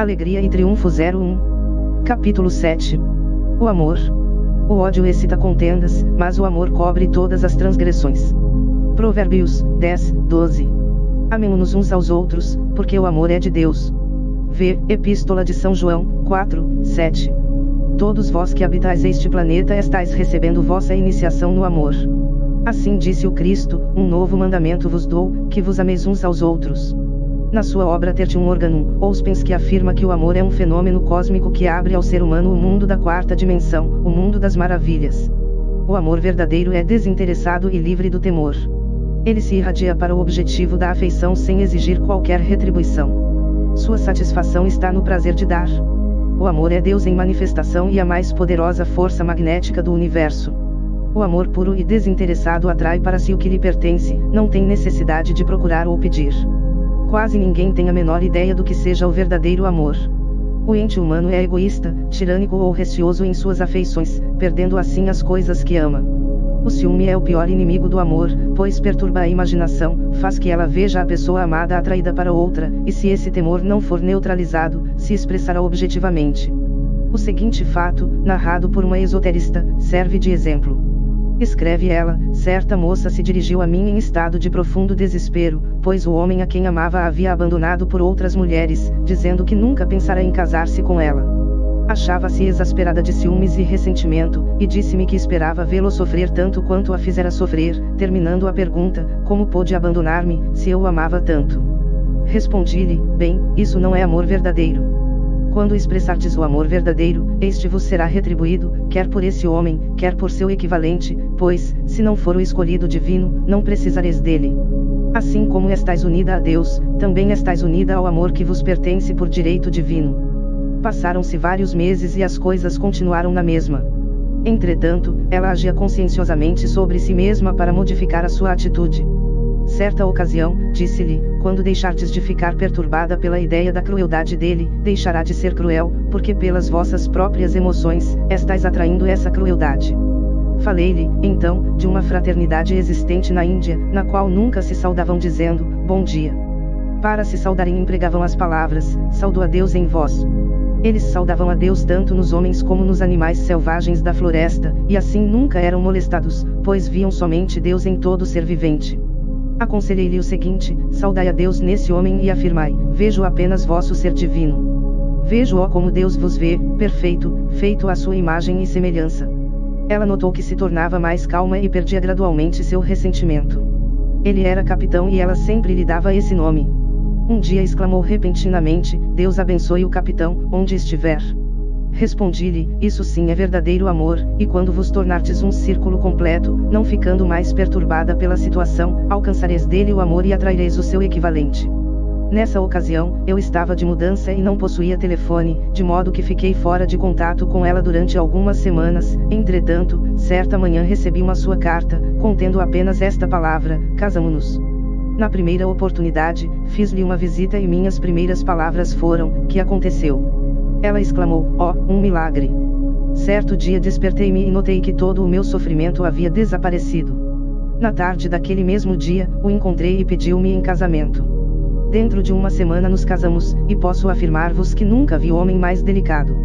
Alegria e Triunfo 01. Capítulo 7. O amor. O ódio excita contendas, mas o amor cobre todas as transgressões. Provérbios 10, 12. Amemo-nos uns aos outros, porque o amor é de Deus. V. Epístola de São João 4, 7. Todos vós que habitais este planeta estáis recebendo vossa iniciação no amor. Assim disse o Cristo: um novo mandamento vos dou, que vos ameis uns aos outros. Na sua obra Tertium Organum, Ouspens, que afirma que o amor é um fenômeno cósmico que abre ao ser humano o mundo da quarta dimensão, o mundo das maravilhas. O amor verdadeiro é desinteressado e livre do temor. Ele se irradia para o objetivo da afeição sem exigir qualquer retribuição. Sua satisfação está no prazer de dar. O amor é Deus em manifestação e a mais poderosa força magnética do universo. O amor puro e desinteressado atrai para si o que lhe pertence, não tem necessidade de procurar ou pedir. Quase ninguém tem a menor ideia do que seja o verdadeiro amor. O ente humano é egoísta, tirânico ou receoso em suas afeições, perdendo assim as coisas que ama. O ciúme é o pior inimigo do amor, pois perturba a imaginação, faz que ela veja a pessoa amada atraída para outra, e se esse temor não for neutralizado, se expressará objetivamente. O seguinte fato, narrado por uma esoterista, serve de exemplo. Escreve ela: certa moça se dirigiu a mim em estado de profundo desespero, pois o homem a quem amava a havia abandonado por outras mulheres, dizendo que nunca pensara em casar-se com ela. Achava-se exasperada de ciúmes e ressentimento, e disse-me que esperava vê-lo sofrer tanto quanto a fizera sofrer, terminando a pergunta: como pôde abandonar-me, se eu o amava tanto? Respondi-lhe: bem, isso não é amor verdadeiro. Quando expressardes o amor verdadeiro, este vos será retribuído, quer por esse homem, quer por seu equivalente, pois, se não for o escolhido divino, não precisareis dele. Assim como estais unida a Deus, também estais unida ao amor que vos pertence por direito divino. Passaram-se vários meses e as coisas continuaram na mesma. Entretanto, ela agia conscienciosamente sobre si mesma para modificar a sua atitude. Certa ocasião, disse-lhe: quando deixardes de ficar perturbada pela ideia da crueldade dele, deixará de ser cruel, porque pelas vossas próprias emoções, estais atraindo essa crueldade. Falei-lhe, então, de uma fraternidade existente na Índia, na qual nunca se saudavam dizendo, bom dia. Para se saudarem empregavam as palavras, saúdo a Deus em vós. Eles saudavam a Deus tanto nos homens como nos animais selvagens da floresta, e assim nunca eram molestados, pois viam somente Deus em todo ser vivente. Aconselhei-lhe o seguinte: saudai a Deus nesse homem e afirmai: vejo apenas vosso ser divino. Vejo-o como Deus vos vê, perfeito, feito à sua imagem e semelhança. Ela notou que se tornava mais calma e perdia gradualmente seu ressentimento. Ele era capitão e ela sempre lhe dava esse nome. Um dia exclamou repentinamente: Deus abençoe o capitão, onde estiver. Respondi-lhe: isso sim é verdadeiro amor, e quando vos tornardes um círculo completo, não ficando mais perturbada pela situação, alcançareis dele o amor e atraireis o seu equivalente. Nessa ocasião, eu estava de mudança e não possuía telefone, de modo que fiquei fora de contato com ela durante algumas semanas. Entretanto, certa manhã recebi uma sua carta, contendo apenas esta palavra: casamo-nos. Na primeira oportunidade, fiz-lhe uma visita e minhas primeiras palavras foram: que aconteceu? Ela exclamou: oh, um milagre! Certo dia despertei-me e notei que todo o meu sofrimento havia desaparecido. Na tarde daquele mesmo dia, o encontrei e pediu-me em casamento. Dentro de uma semana nos casamos, e posso afirmar-vos que nunca vi homem mais delicado.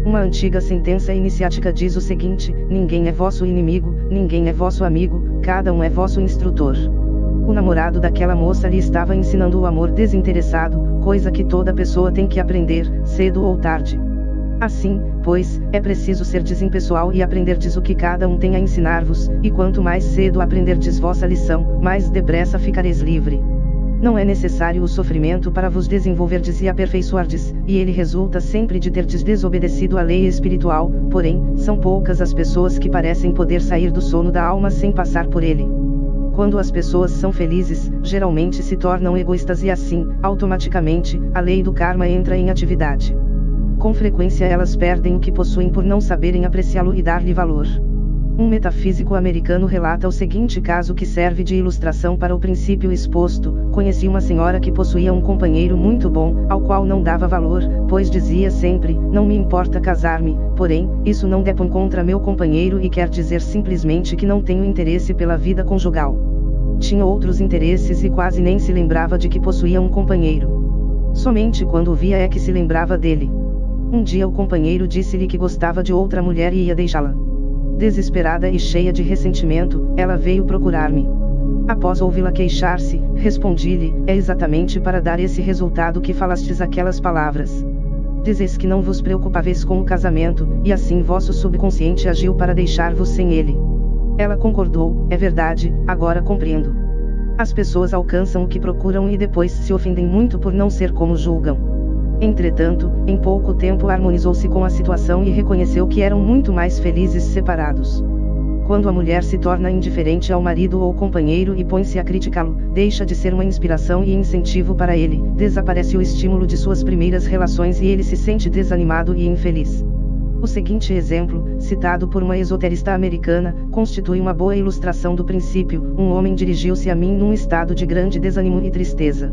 Uma antiga sentença iniciática diz o seguinte: ninguém é vosso inimigo, ninguém é vosso amigo, cada um é vosso instrutor. O namorado daquela moça lhe estava ensinando o amor desinteressado, coisa que toda pessoa tem que aprender, cedo ou tarde. Assim, pois, é preciso serdes impessoal e aprenderdes o que cada um tem a ensinar-vos, e quanto mais cedo aprenderdes vossa lição, mais depressa ficareis livre. Não é necessário o sofrimento para vos desenvolverdes e aperfeiçoardes, e ele resulta sempre de terdes desobedecido à lei espiritual, porém, são poucas as pessoas que parecem poder sair do sono da alma sem passar por ele. Quando as pessoas são felizes, geralmente se tornam egoístas e assim, automaticamente, a lei do karma entra em atividade. Com frequência elas perdem o que possuem por não saberem apreciá-lo e dar-lhe valor. Um metafísico americano relata o seguinte caso que serve de ilustração para o princípio exposto: conheci uma senhora que possuía um companheiro muito bom, ao qual não dava valor, pois dizia sempre: não me importa casar-me, porém, isso não depõe contra meu companheiro e quer dizer simplesmente que não tenho interesse pela vida conjugal. Tinha outros interesses e quase nem se lembrava de que possuía um companheiro. Somente quando o via é que se lembrava dele. Um dia o companheiro disse-lhe que gostava de outra mulher e ia deixá-la. Desesperada e cheia de ressentimento, ela veio procurar-me. Após ouvi-la queixar-se, respondi-lhe: é exatamente para dar esse resultado que falastes aquelas palavras. Dizeis que não vos preocupaveis com o casamento, e assim vosso subconsciente agiu para deixar-vos sem ele. Ela concordou: é verdade, agora compreendo. As pessoas alcançam o que procuram e depois se ofendem muito por não ser como julgam. Entretanto, em pouco tempo harmonizou-se com a situação e reconheceu que eram muito mais felizes separados. Quando a mulher se torna indiferente ao marido ou companheiro e põe-se a criticá-lo, deixa de ser uma inspiração e incentivo para ele, desaparece o estímulo de suas primeiras relações e ele se sente desanimado e infeliz. O seguinte exemplo, citado por uma esoterista americana, constitui uma boa ilustração do princípio. Um homem dirigiu-se a mim num estado de grande desânimo e tristeza.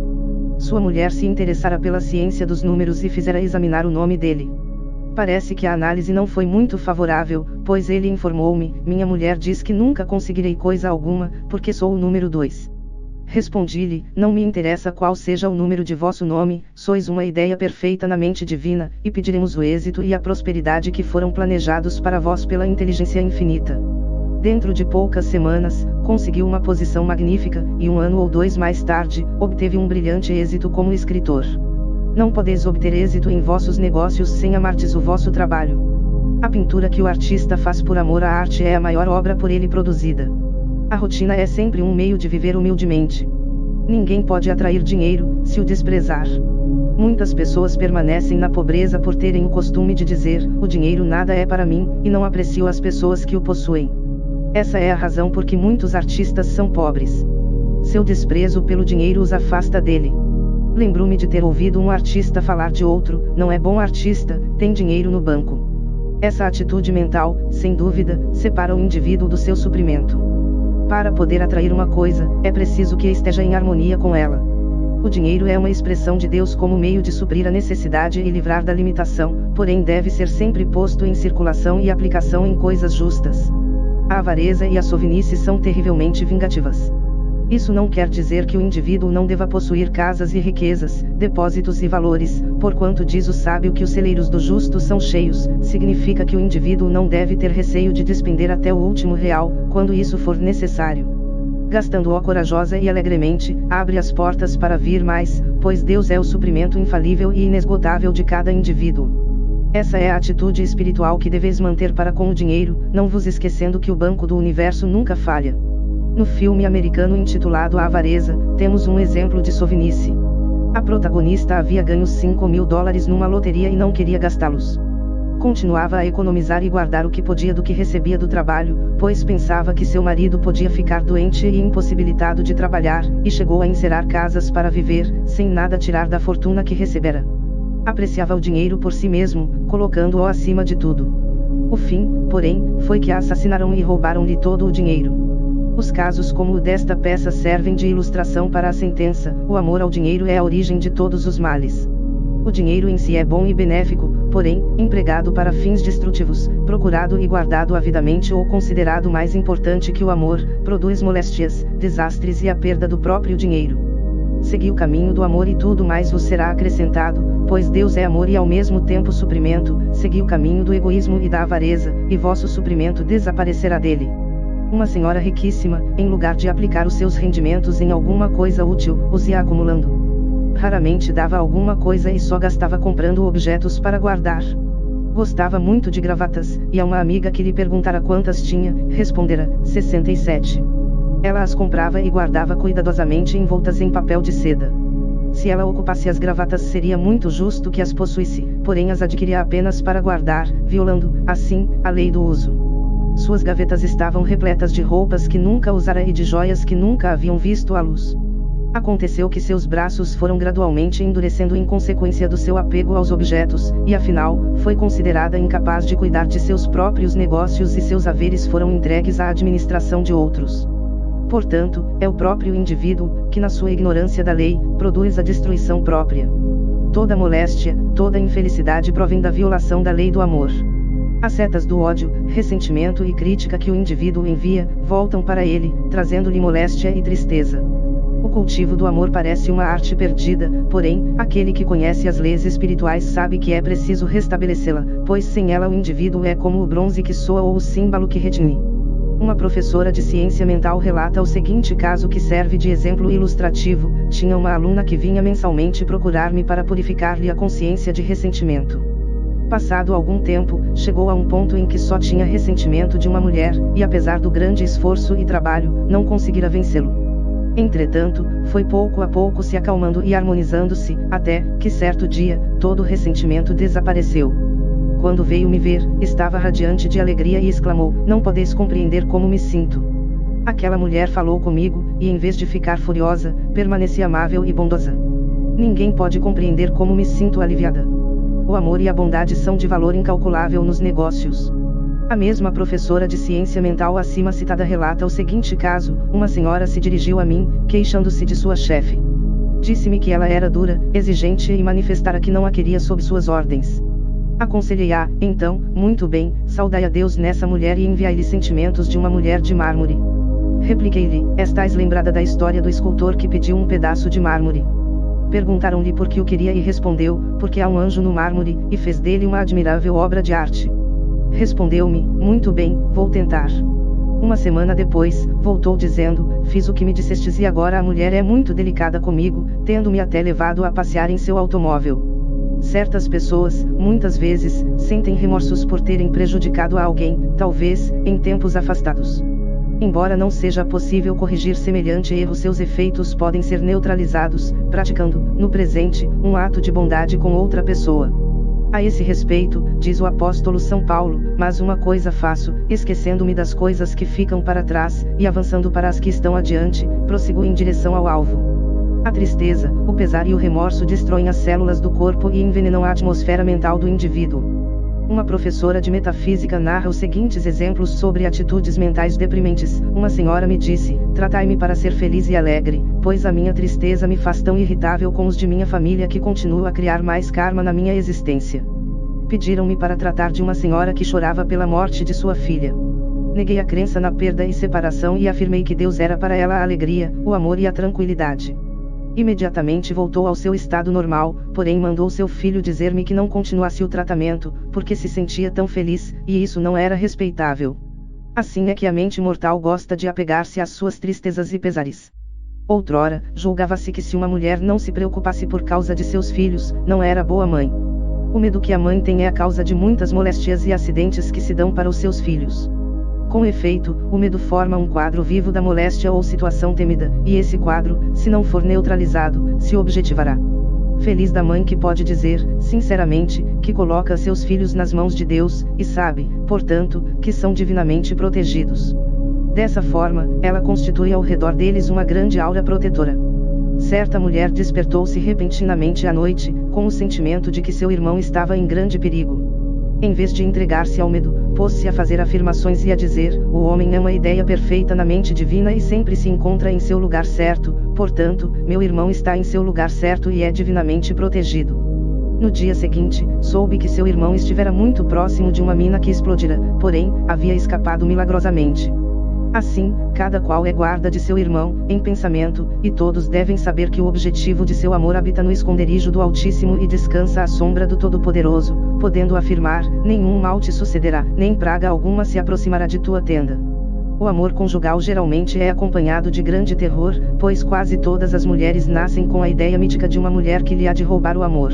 Sua mulher se interessara pela ciência dos números e fizera examinar o nome dele. Parece que a análise não foi muito favorável, pois ele informou-me: minha mulher diz que nunca conseguirei coisa alguma, porque sou o número 2. Respondi-lhe: não me interessa qual seja o número de vosso nome, sois uma ideia perfeita na mente divina, e pediremos o êxito e a prosperidade que foram planejados para vós pela inteligência infinita. Dentro de poucas semanas, conseguiu uma posição magnífica, e 1 ano ou 2 mais tarde, obteve um brilhante êxito como escritor. Não podeis obter êxito em vossos negócios sem amardes o vosso trabalho. A pintura que o artista faz por amor à arte é a maior obra por ele produzida. A rotina é sempre um meio de viver humildemente. Ninguém pode atrair dinheiro, se o desprezar. Muitas pessoas permanecem na pobreza por terem o costume de dizer: o dinheiro nada é para mim, e não apreciam as pessoas que o possuem. Essa é a razão por que muitos artistas são pobres. Seu desprezo pelo dinheiro os afasta dele. Lembro-me de ter ouvido um artista falar de outro: não é bom artista, tem dinheiro no banco. Essa atitude mental, sem dúvida, separa o indivíduo do seu suprimento. Para poder atrair uma coisa, é preciso que esteja em harmonia com ela. O dinheiro é uma expressão de Deus como meio de suprir a necessidade e livrar da limitação, porém deve ser sempre posto em circulação e aplicação em coisas justas. A avareza e a sovinice são terrivelmente vingativas. Isso não quer dizer que o indivíduo não deva possuir casas e riquezas, depósitos e valores, porquanto diz o sábio que os celeiros do justo são cheios. Significa que o indivíduo não deve ter receio de despender até o último real, quando isso for necessário. Gastando-o corajosa e alegremente, abre as portas para vir mais, pois Deus é o suprimento infalível e inesgotável de cada indivíduo. Essa é a atitude espiritual que deveis manter para com o dinheiro, não vos esquecendo que o Banco do Universo nunca falha. No filme americano intitulado A Avareza, temos um exemplo de sovinice. A protagonista havia ganho $5.000 numa loteria e não queria gastá-los. Continuava a economizar e guardar o que podia do que recebia do trabalho, pois pensava que seu marido podia ficar doente e impossibilitado de trabalhar, e chegou a encerar casas para viver, sem nada tirar da fortuna que recebera. Apreciava o dinheiro por si mesmo, colocando-o acima de tudo. O fim, porém, foi que a assassinaram e roubaram-lhe todo o dinheiro. Os casos como o desta peça servem de ilustração para a sentença: o amor ao dinheiro é a origem de todos os males. O dinheiro em si é bom e benéfico, porém, empregado para fins destrutivos, procurado e guardado avidamente ou considerado mais importante que o amor, produz moléstias, desastres e a perda do próprio dinheiro. Segui o caminho do amor e tudo mais vos será acrescentado, pois Deus é amor e ao mesmo tempo suprimento. Segui o caminho do egoísmo e da avareza, e vosso suprimento desaparecerá dele. Uma senhora riquíssima, em lugar de aplicar os seus rendimentos em alguma coisa útil, os ia acumulando. Raramente dava alguma coisa e só gastava comprando objetos para guardar. Gostava muito de gravatas, e a uma amiga que lhe perguntara quantas tinha, respondera: 67. Ela as comprava e guardava cuidadosamente envoltas em papel de seda. Se ela ocupasse as gravatas, seria muito justo que as possuísse, porém as adquiria apenas para guardar, violando, assim, a lei do uso. Suas gavetas estavam repletas de roupas que nunca usara e de joias que nunca haviam visto a luz. Aconteceu que seus braços foram gradualmente endurecendo em consequência do seu apego aos objetos, e afinal, foi considerada incapaz de cuidar de seus próprios negócios e seus haveres foram entregues à administração de outros. Portanto, é o próprio indivíduo, que na sua ignorância da lei, produz a destruição própria. Toda moléstia, toda infelicidade provém da violação da lei do amor. As setas do ódio, ressentimento e crítica que o indivíduo envia, voltam para ele, trazendo-lhe moléstia e tristeza. O cultivo do amor parece uma arte perdida, porém, aquele que conhece as leis espirituais sabe que é preciso restabelecê-la, pois sem ela o indivíduo é como o bronze que soa ou o símbolo que retine. Uma professora de ciência mental relata o seguinte caso que serve de exemplo ilustrativo: tinha uma aluna que vinha mensalmente procurar-me para purificar-lhe a consciência de ressentimento. Passado algum tempo, chegou a um ponto em que só tinha ressentimento de uma mulher, e apesar do grande esforço e trabalho, não conseguira vencê-lo. Entretanto, foi pouco a pouco se acalmando e harmonizando-se, até que certo dia, todo o ressentimento desapareceu. Quando veio me ver, estava radiante de alegria e exclamou: "Não podeis compreender como me sinto." Aquela mulher falou comigo, e em vez de ficar furiosa, permaneci amável e bondosa. Ninguém pode compreender como me sinto aliviada. O amor e a bondade são de valor incalculável nos negócios. A mesma professora de ciência mental acima citada relata o seguinte caso: uma senhora se dirigiu a mim, queixando-se de sua chefe. Disse-me que ela era dura, exigente e manifestara que não a queria sob suas ordens. Aconselhei-a, então: "Muito bem, saudai a Deus nessa mulher e enviai-lhe sentimentos de uma mulher de mármore." Repliquei-lhe: "Estais lembrada da história do escultor que pediu um pedaço de mármore?" Perguntaram-lhe por que o queria e respondeu: "Porque há um anjo no mármore, e fez dele uma admirável obra de arte." Respondeu-me: "Muito bem, vou tentar." Uma semana depois, voltou dizendo: "Fiz o que me dissestes e agora a mulher é muito delicada comigo, tendo-me até levado a passear em seu automóvel." Certas pessoas, muitas vezes, sentem remorsos por terem prejudicado a alguém, talvez, em tempos afastados. Embora não seja possível corrigir semelhante erro, seus efeitos podem ser neutralizados, praticando, no presente, um ato de bondade com outra pessoa. A esse respeito, diz o apóstolo São Paulo: "Mas uma coisa faço, esquecendo-me das coisas que ficam para trás, e avançando para as que estão adiante, prossigo em direção ao alvo." A tristeza, o pesar e o remorso destroem as células do corpo e envenenam a atmosfera mental do indivíduo. Uma professora de metafísica narra os seguintes exemplos sobre atitudes mentais deprimentes: uma senhora me disse: "Tratai-me para ser feliz e alegre, pois a minha tristeza me faz tão irritável com os de minha família que continuo a criar mais karma na minha existência." Pediram-me para tratar de uma senhora que chorava pela morte de sua filha. Neguei a crença na perda e separação e afirmei que Deus era para ela a alegria, o amor e a tranquilidade. Imediatamente voltou ao seu estado normal, porém mandou seu filho dizer-me que não continuasse o tratamento, porque se sentia tão feliz, e isso não era respeitável. Assim é que a mente mortal gosta de apegar-se às suas tristezas e pesares. Outrora, julgava-se que se uma mulher não se preocupasse por causa de seus filhos, não era boa mãe. O medo que a mãe tem é a causa de muitas moléstias e acidentes que se dão para os seus filhos. Com efeito, o medo forma um quadro vivo da moléstia ou situação temida, e esse quadro, se não for neutralizado, se objetivará. Feliz da mãe que pode dizer, sinceramente, que coloca seus filhos nas mãos de Deus, e sabe, portanto, que são divinamente protegidos. Dessa forma, ela constitui ao redor deles uma grande aura protetora. Certa mulher despertou-se repentinamente à noite, com o sentimento de que seu irmão estava em grande perigo. Em vez de entregar-se ao medo, pôs-se a fazer afirmações e a dizer: "O homem é uma ideia perfeita na mente divina e sempre se encontra em seu lugar certo, portanto, meu irmão está em seu lugar certo e é divinamente protegido." No dia seguinte, soube que seu irmão estivera muito próximo de uma mina que explodira, porém, havia escapado milagrosamente. Assim, cada qual é guarda de seu irmão, em pensamento, e todos devem saber que o objetivo de seu amor habita no esconderijo do Altíssimo e descansa à sombra do Todo-Poderoso, podendo afirmar: "Nenhum mal te sucederá, nem praga alguma se aproximará de tua tenda." O amor conjugal geralmente é acompanhado de grande terror, pois quase todas as mulheres nascem com a ideia mítica de uma mulher que lhe há de roubar o amor.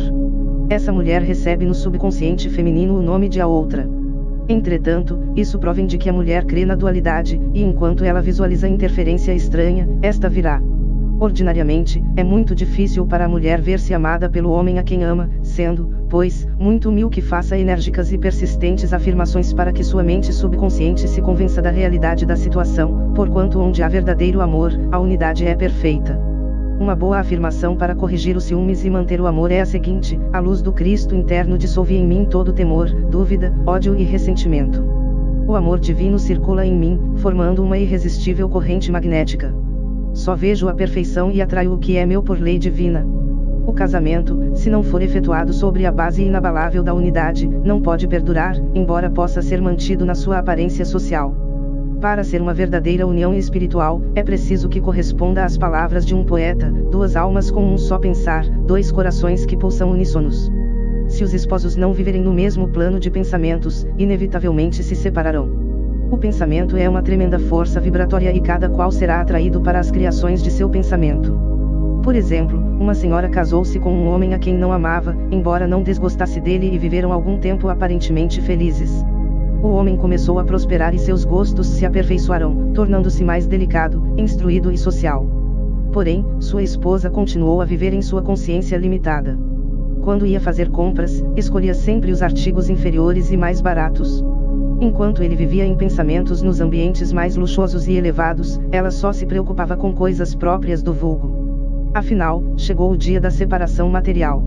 Essa mulher recebe no subconsciente feminino o nome de a outra. Entretanto, isso provém de que a mulher crê na dualidade, e enquanto ela visualiza interferência estranha, esta virá. Ordinariamente, é muito difícil para a mulher ver-se amada pelo homem a quem ama, sendo, pois, muito humil que faça enérgicas e persistentes afirmações para que sua mente subconsciente se convença da realidade da situação, porquanto onde há verdadeiro amor, a unidade é perfeita. Uma boa afirmação para corrigir os ciúmes e manter o amor é a seguinte: "A luz do Cristo interno dissolve em mim todo temor, dúvida, ódio e ressentimento. O amor divino circula em mim, formando uma irresistível corrente magnética. Só vejo a perfeição e atraio o que é meu por lei divina." O casamento, se não for efetuado sobre a base inabalável da unidade, não pode perdurar, embora possa ser mantido na sua aparência social. Para ser uma verdadeira união espiritual, é preciso que corresponda às palavras de um poeta: duas almas com um só pensar, dois corações que pulsam uníssonos. Se os esposos não viverem no mesmo plano de pensamentos, inevitavelmente se separarão. O pensamento é uma tremenda força vibratória e cada qual será atraído para as criações de seu pensamento. Por exemplo, uma senhora casou-se com um homem a quem não amava, embora não desgostasse dele, e viveram algum tempo aparentemente felizes. O homem começou a prosperar e seus gostos se aperfeiçoaram, tornando-se mais delicado, instruído e social. Porém, sua esposa continuou a viver em sua consciência limitada. Quando ia fazer compras, escolhia sempre os artigos inferiores e mais baratos. Enquanto ele vivia em pensamentos nos ambientes mais luxuosos e elevados, ela só se preocupava com coisas próprias do vulgo. Afinal, chegou o dia da separação material.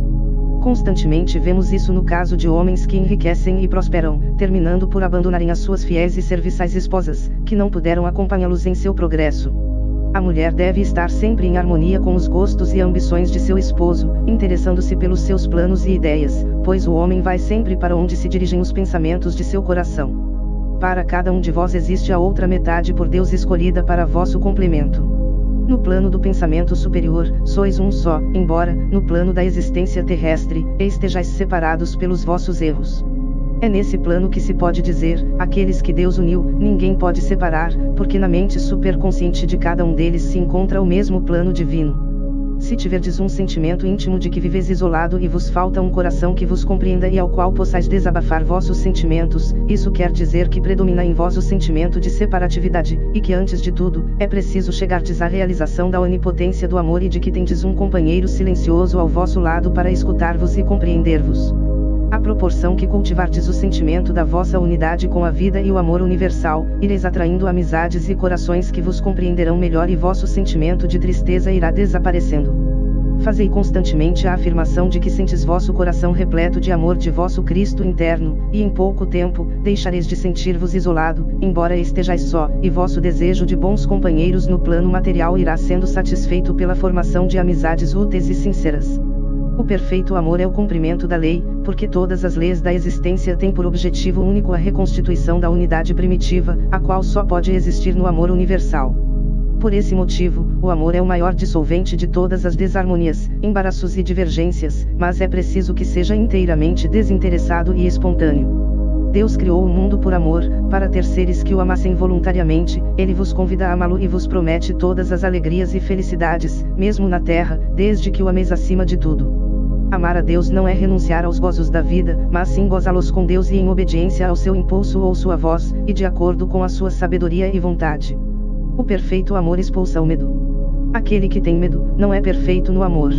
Constantemente vemos isso no caso de homens que enriquecem e prosperam, terminando por abandonarem as suas fiéis e serviçais esposas, que não puderam acompanhá-los em seu progresso. A mulher deve estar sempre em harmonia com os gostos e ambições de seu esposo, interessando-se pelos seus planos e ideias, pois o homem vai sempre para onde se dirigem os pensamentos de seu coração. Para cada um de vós existe a outra metade por Deus escolhida para vosso complemento. No plano do pensamento superior, sois um só, embora, no plano da existência terrestre, estejais separados pelos vossos erros. É nesse plano que se pode dizer: aqueles que Deus uniu, ninguém pode separar, porque na mente superconsciente de cada um deles se encontra o mesmo plano divino. Se tiverdes um sentimento íntimo de que viveis isolado e vos falta um coração que vos compreenda e ao qual possais desabafar vossos sentimentos, isso quer dizer que predomina em vós o sentimento de separatividade, e que antes de tudo, é preciso chegardes à realização da onipotência do amor e de que tendes um companheiro silencioso ao vosso lado para escutar-vos e compreender-vos. À proporção que cultivardes o sentimento da vossa unidade com a vida e o amor universal, ireis atraindo amizades e corações que vos compreenderão melhor e vosso sentimento de tristeza irá desaparecendo. Fazei constantemente a afirmação de que sentes vosso coração repleto de amor de vosso Cristo interno, e em pouco tempo, deixareis de sentir-vos isolado, embora estejais só, e vosso desejo de bons companheiros no plano material irá sendo satisfeito pela formação de amizades úteis e sinceras. O perfeito amor é o cumprimento da lei, porque todas as leis da existência têm por objetivo único a reconstituição da unidade primitiva, a qual só pode existir no amor universal. Por esse motivo, o amor é o maior dissolvente de todas as desarmonias, embaraços e divergências, mas é preciso que seja inteiramente desinteressado e espontâneo. Deus criou o mundo por amor, para ter seres que o amassem voluntariamente. Ele vos convida a amá-lo e vos promete todas as alegrias e felicidades, mesmo na terra, desde que o ameis acima de tudo. Amar a Deus não é renunciar aos gozos da vida, mas sim gozá-los com Deus e em obediência ao seu impulso ou sua voz, e de acordo com a sua sabedoria e vontade. O perfeito amor expulsa o medo. Aquele que tem medo, não é perfeito no amor.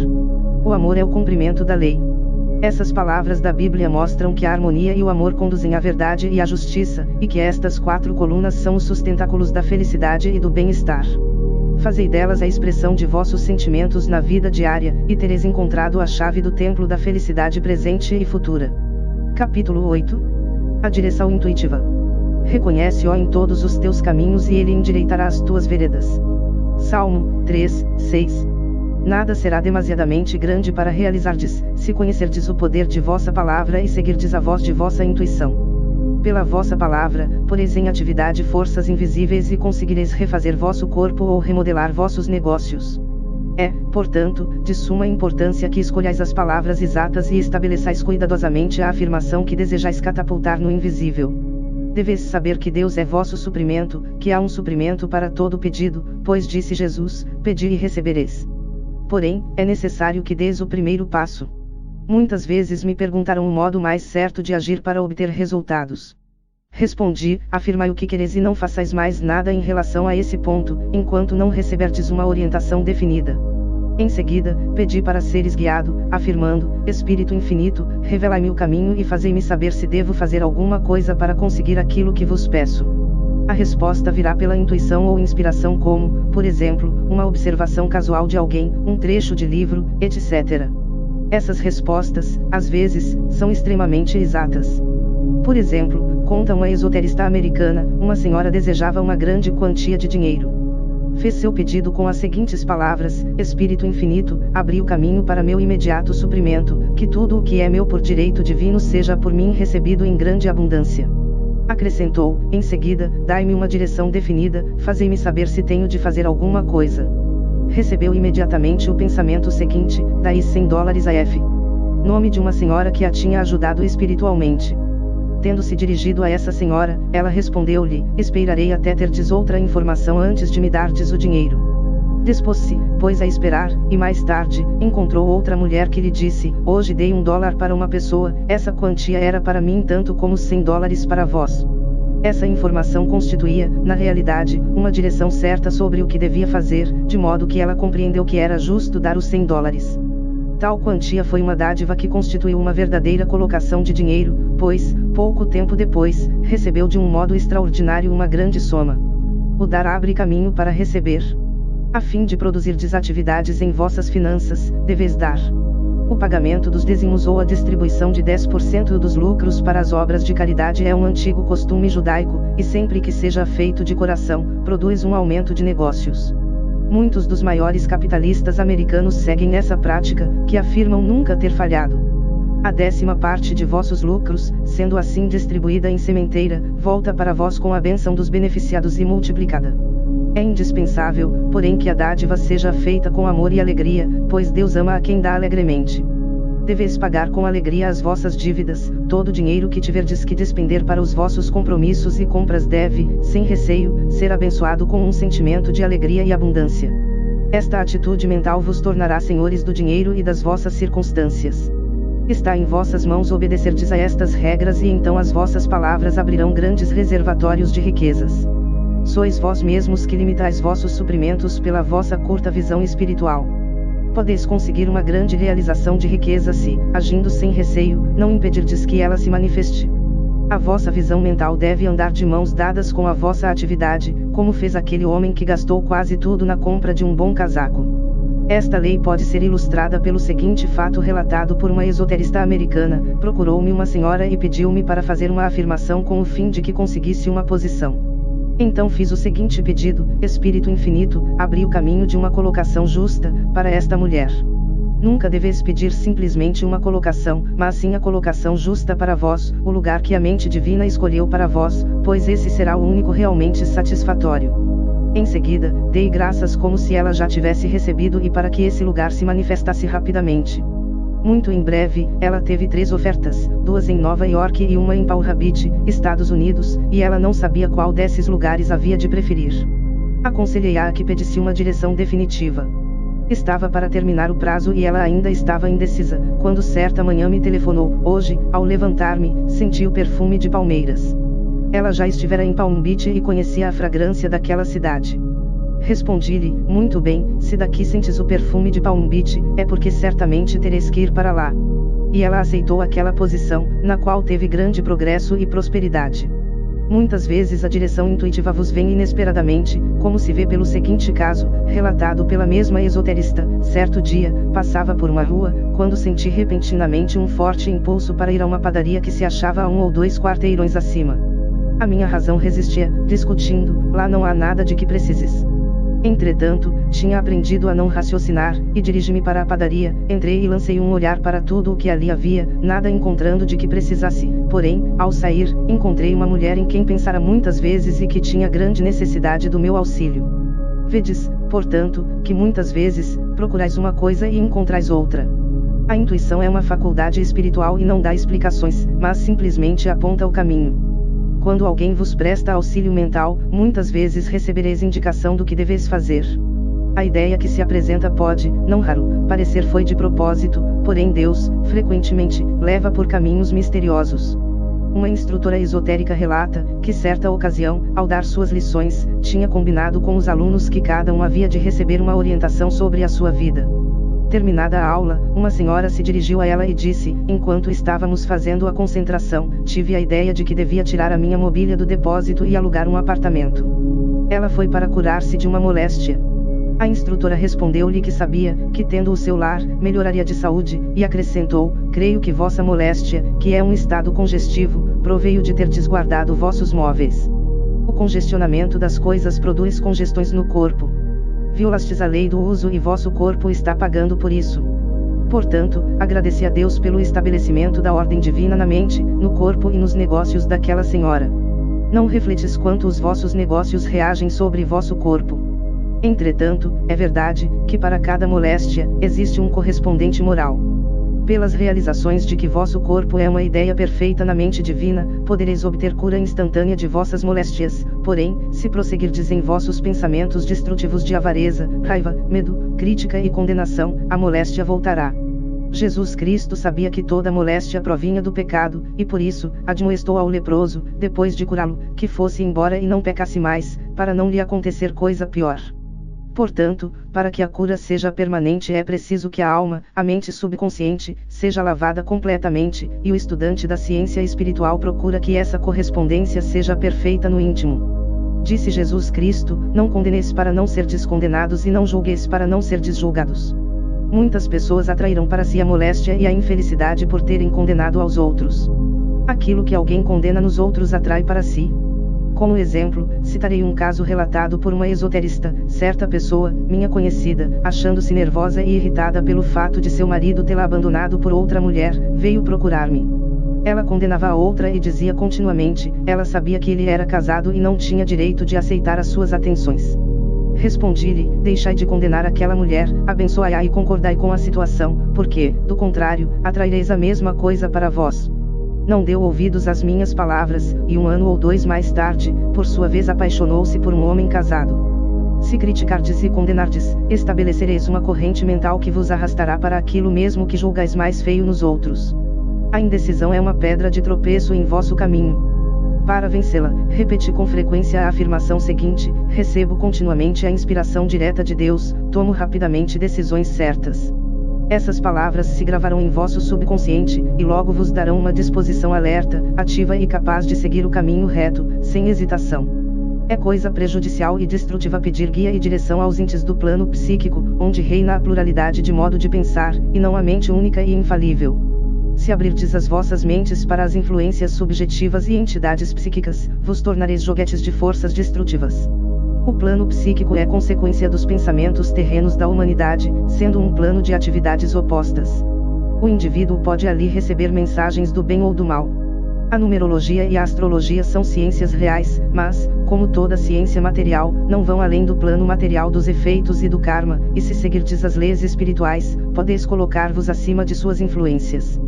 O amor é o cumprimento da lei. Essas palavras da Bíblia mostram que a harmonia e o amor conduzem à verdade e à justiça, e que estas 4 colunas são os sustentáculos da felicidade e do bem-estar. Fazei delas a expressão de vossos sentimentos na vida diária, e tereis encontrado a chave do templo da felicidade presente e futura. Capítulo 8. A direção intuitiva. Reconhece-o em todos os teus caminhos e ele endireitará as tuas veredas. Salmo 3, 6. Nada será demasiadamente grande para realizardes, se conhecerdes o poder de vossa palavra e seguirdes a voz de vossa intuição. Pela vossa palavra, poreis em atividade forças invisíveis e conseguireis refazer vosso corpo ou remodelar vossos negócios. É, portanto, de suma importância que escolhais as palavras exatas e estabeleçais cuidadosamente a afirmação que desejais catapultar no invisível. Deveis saber que Deus é vosso suprimento, que há um suprimento para todo pedido, pois disse Jesus: pedi e recebereis. Porém, é necessário que deis o primeiro passo. Muitas vezes me perguntaram o modo mais certo de agir para obter resultados. Respondi: afirmai o que quereis e não façais mais nada em relação a esse ponto, enquanto não receberdes uma orientação definida. Em seguida, pedi para seres guiado, afirmando: Espírito infinito, revelai-me o caminho e fazei-me saber se devo fazer alguma coisa para conseguir aquilo que vos peço. A resposta virá pela intuição ou inspiração como, por exemplo, uma observação casual de alguém, um trecho de livro, etc. Essas respostas, às vezes, são extremamente exatas. Por exemplo, conta uma esoterista americana, uma senhora desejava uma grande quantia de dinheiro. Fez seu pedido com as seguintes palavras: Espírito infinito, abri o caminho para meu imediato suprimento, que tudo o que é meu por direito divino seja por mim recebido em grande abundância. Acrescentou, em seguida, dai-me uma direção definida, fazei-me saber se tenho de fazer alguma coisa. Recebeu imediatamente o pensamento seguinte, daí $100 a F. Nome de uma senhora que a tinha ajudado espiritualmente. Tendo-se dirigido a essa senhora, ela respondeu-lhe, esperarei até terdes outra informação antes de me dardes o dinheiro. Dispôs-se, pois, a esperar, e mais tarde, encontrou outra mulher que lhe disse, hoje dei $1 para uma pessoa, essa quantia era para mim tanto como $100 para vós. Essa informação constituía, na realidade, uma direção certa sobre o que devia fazer, de modo que ela compreendeu que era justo dar os $100. Tal quantia foi uma dádiva que constituiu uma verdadeira colocação de dinheiro, pois, pouco tempo depois, recebeu de um modo extraordinário uma grande soma. O dar abre caminho para receber. A fim de produzir desatividades em vossas finanças, deveis dar. O pagamento dos dízimos ou a distribuição de 10% dos lucros para as obras de caridade é um antigo costume judaico, e sempre que seja feito de coração, produz um aumento de negócios. Muitos dos maiores capitalistas americanos seguem essa prática, que afirmam nunca ter falhado. A 10ª parte de vossos lucros, sendo assim distribuída em sementeira, volta para vós com a bênção dos beneficiados e multiplicada. É indispensável, porém, que a dádiva seja feita com amor e alegria, pois Deus ama a quem dá alegremente. Deveis pagar com alegria as vossas dívidas, todo o dinheiro que tiverdes que despender para os vossos compromissos e compras deve, sem receio, ser abençoado com um sentimento de alegria e abundância. Esta atitude mental vos tornará senhores do dinheiro e das vossas circunstâncias. Está em vossas mãos obedecerdes a estas regras e então as vossas palavras abrirão grandes reservatórios de riquezas. Sois vós mesmos que limitais vossos suprimentos pela vossa curta visão espiritual. Podeis conseguir uma grande realização de riqueza se, agindo sem receio, não impedirdes que ela se manifeste. A vossa visão mental deve andar de mãos dadas com a vossa atividade, como fez aquele homem que gastou quase tudo na compra de um bom casaco. Esta lei pode ser ilustrada pelo seguinte fato relatado por uma esoterista americana: procurou-me uma senhora e pediu-me para fazer uma afirmação com o fim de que conseguisse uma posição. Então fiz o seguinte pedido: Espírito Infinito, abri o caminho de uma colocação justa, para esta mulher. Nunca deveis pedir simplesmente uma colocação, mas sim a colocação justa para vós, o lugar que a mente divina escolheu para vós, pois esse será o único realmente satisfatório. Em seguida, dei graças como se ela já tivesse recebido e para que esse lugar se manifestasse rapidamente. Muito em breve, ela teve 3 ofertas, 2 em Nova York e uma em Palm Beach, Estados Unidos, e ela não sabia qual desses lugares havia de preferir. Aconselhei-a que pedisse uma direção definitiva. Estava para terminar o prazo e ela ainda estava indecisa, quando certa manhã me telefonou. Hoje, ao levantar-me, senti o perfume de palmeiras. Ela já estivera em Palm Beach e conhecia a fragrância daquela cidade. Respondi-lhe, muito bem, se daqui sentes o perfume de Palm Beach, é porque certamente tereis que ir para lá. E ela aceitou aquela posição, na qual teve grande progresso e prosperidade. Muitas vezes a direção intuitiva vos vem inesperadamente, como se vê pelo seguinte caso, relatado pela mesma esoterista. Certo dia, passava por uma rua, quando senti repentinamente um forte impulso para ir a uma padaria que se achava a 1 ou 2 quarteirões acima. A minha razão resistia, discutindo, lá não há nada de que precises. Entretanto, tinha aprendido a não raciocinar, e dirigi-me para a padaria. Entrei e lancei um olhar para tudo o que ali havia, nada encontrando de que precisasse. Porém, ao sair, encontrei uma mulher em quem pensara muitas vezes e que tinha grande necessidade do meu auxílio. Vedes, portanto, que muitas vezes, procurais uma coisa e encontrais outra. A intuição é uma faculdade espiritual e não dá explicações, mas simplesmente aponta o caminho. Quando alguém vos presta auxílio mental, muitas vezes recebereis indicação do que deveis fazer. A ideia que se apresenta pode, não raro, parecer foi de propósito, porém Deus, frequentemente, leva por caminhos misteriosos. Uma instrutora esotérica relata, que certa ocasião, ao dar suas lições, tinha combinado com os alunos que cada um havia de receber uma orientação sobre a sua vida. Terminada a aula, uma senhora se dirigiu a ela e disse, enquanto estávamos fazendo a concentração, tive a ideia de que devia tirar a minha mobília do depósito e alugar um apartamento. Ela foi para curar-se de uma moléstia. A instrutora respondeu-lhe que sabia, que tendo o seu lar, melhoraria de saúde, e acrescentou, creio que vossa moléstia, que é um estado congestivo, proveio de ter desguardado vossos móveis. O congestionamento das coisas produz congestões no corpo. Violastes a lei do uso e vosso corpo está pagando por isso. Portanto, agradeci a Deus pelo estabelecimento da ordem divina na mente, no corpo e nos negócios daquela senhora. Não refletis quanto os vossos negócios reagem sobre vosso corpo. Entretanto, é verdade, que para cada moléstia, existe um correspondente moral. Pelas realizações de que vosso corpo é uma ideia perfeita na mente divina, podereis obter cura instantânea de vossas moléstias, porém, se prosseguirdes em vossos pensamentos destrutivos de avareza, raiva, medo, crítica e condenação, a moléstia voltará. Jesus Cristo sabia que toda moléstia provinha do pecado, e por isso, admoestou ao leproso, depois de curá-lo, que fosse embora e não pecasse mais, para não lhe acontecer coisa pior. Portanto, para que a cura seja permanente é preciso que a alma, a mente subconsciente, seja lavada completamente, e o estudante da ciência espiritual procura que essa correspondência seja perfeita no íntimo. Disse Jesus Cristo: não condeneis para não serdes condenados e não julgueis para não serdes julgados. Muitas pessoas atraíram para si a moléstia e a infelicidade por terem condenado aos outros. Aquilo que alguém condena nos outros atrai para si. Como exemplo, citarei um caso relatado por uma esoterista. Certa pessoa, minha conhecida, achando-se nervosa e irritada pelo fato de seu marido tê-la abandonado por outra mulher, veio procurar-me. Ela condenava a outra e dizia continuamente: ela sabia que ele era casado e não tinha direito de aceitar as suas atenções. Respondi-lhe: deixai de condenar aquela mulher, abençoai-a e concordai com a situação, porque, do contrário, atraireis a mesma coisa para vós. Não deu ouvidos às minhas palavras, e 1 ano ou 2 mais tarde, por sua vez apaixonou-se por um homem casado. Se criticardes e condenardes, estabelecereis uma corrente mental que vos arrastará para aquilo mesmo que julgais mais feio nos outros. A indecisão é uma pedra de tropeço em vosso caminho. Para vencê-la, repeti com frequência a afirmação seguinte: recebo continuamente a inspiração direta de Deus, tomo rapidamente decisões certas. Essas palavras se gravarão em vosso subconsciente, e logo vos darão uma disposição alerta, ativa e capaz de seguir o caminho reto, sem hesitação. É coisa prejudicial e destrutiva pedir guia e direção aos entes do plano psíquico, onde reina a pluralidade de modo de pensar, e não a mente única e infalível. Se abrirdes as vossas mentes para as influências subjetivas e entidades psíquicas, vos tornareis joguetes de forças destrutivas. O plano psíquico é consequência dos pensamentos terrenos da humanidade, sendo um plano de atividades opostas. O indivíduo pode ali receber mensagens do bem ou do mal. A numerologia e a astrologia são ciências reais, mas, como toda ciência material, não vão além do plano material dos efeitos e do karma, e se seguirdes as leis espirituais, podeis colocar-vos acima de suas influências.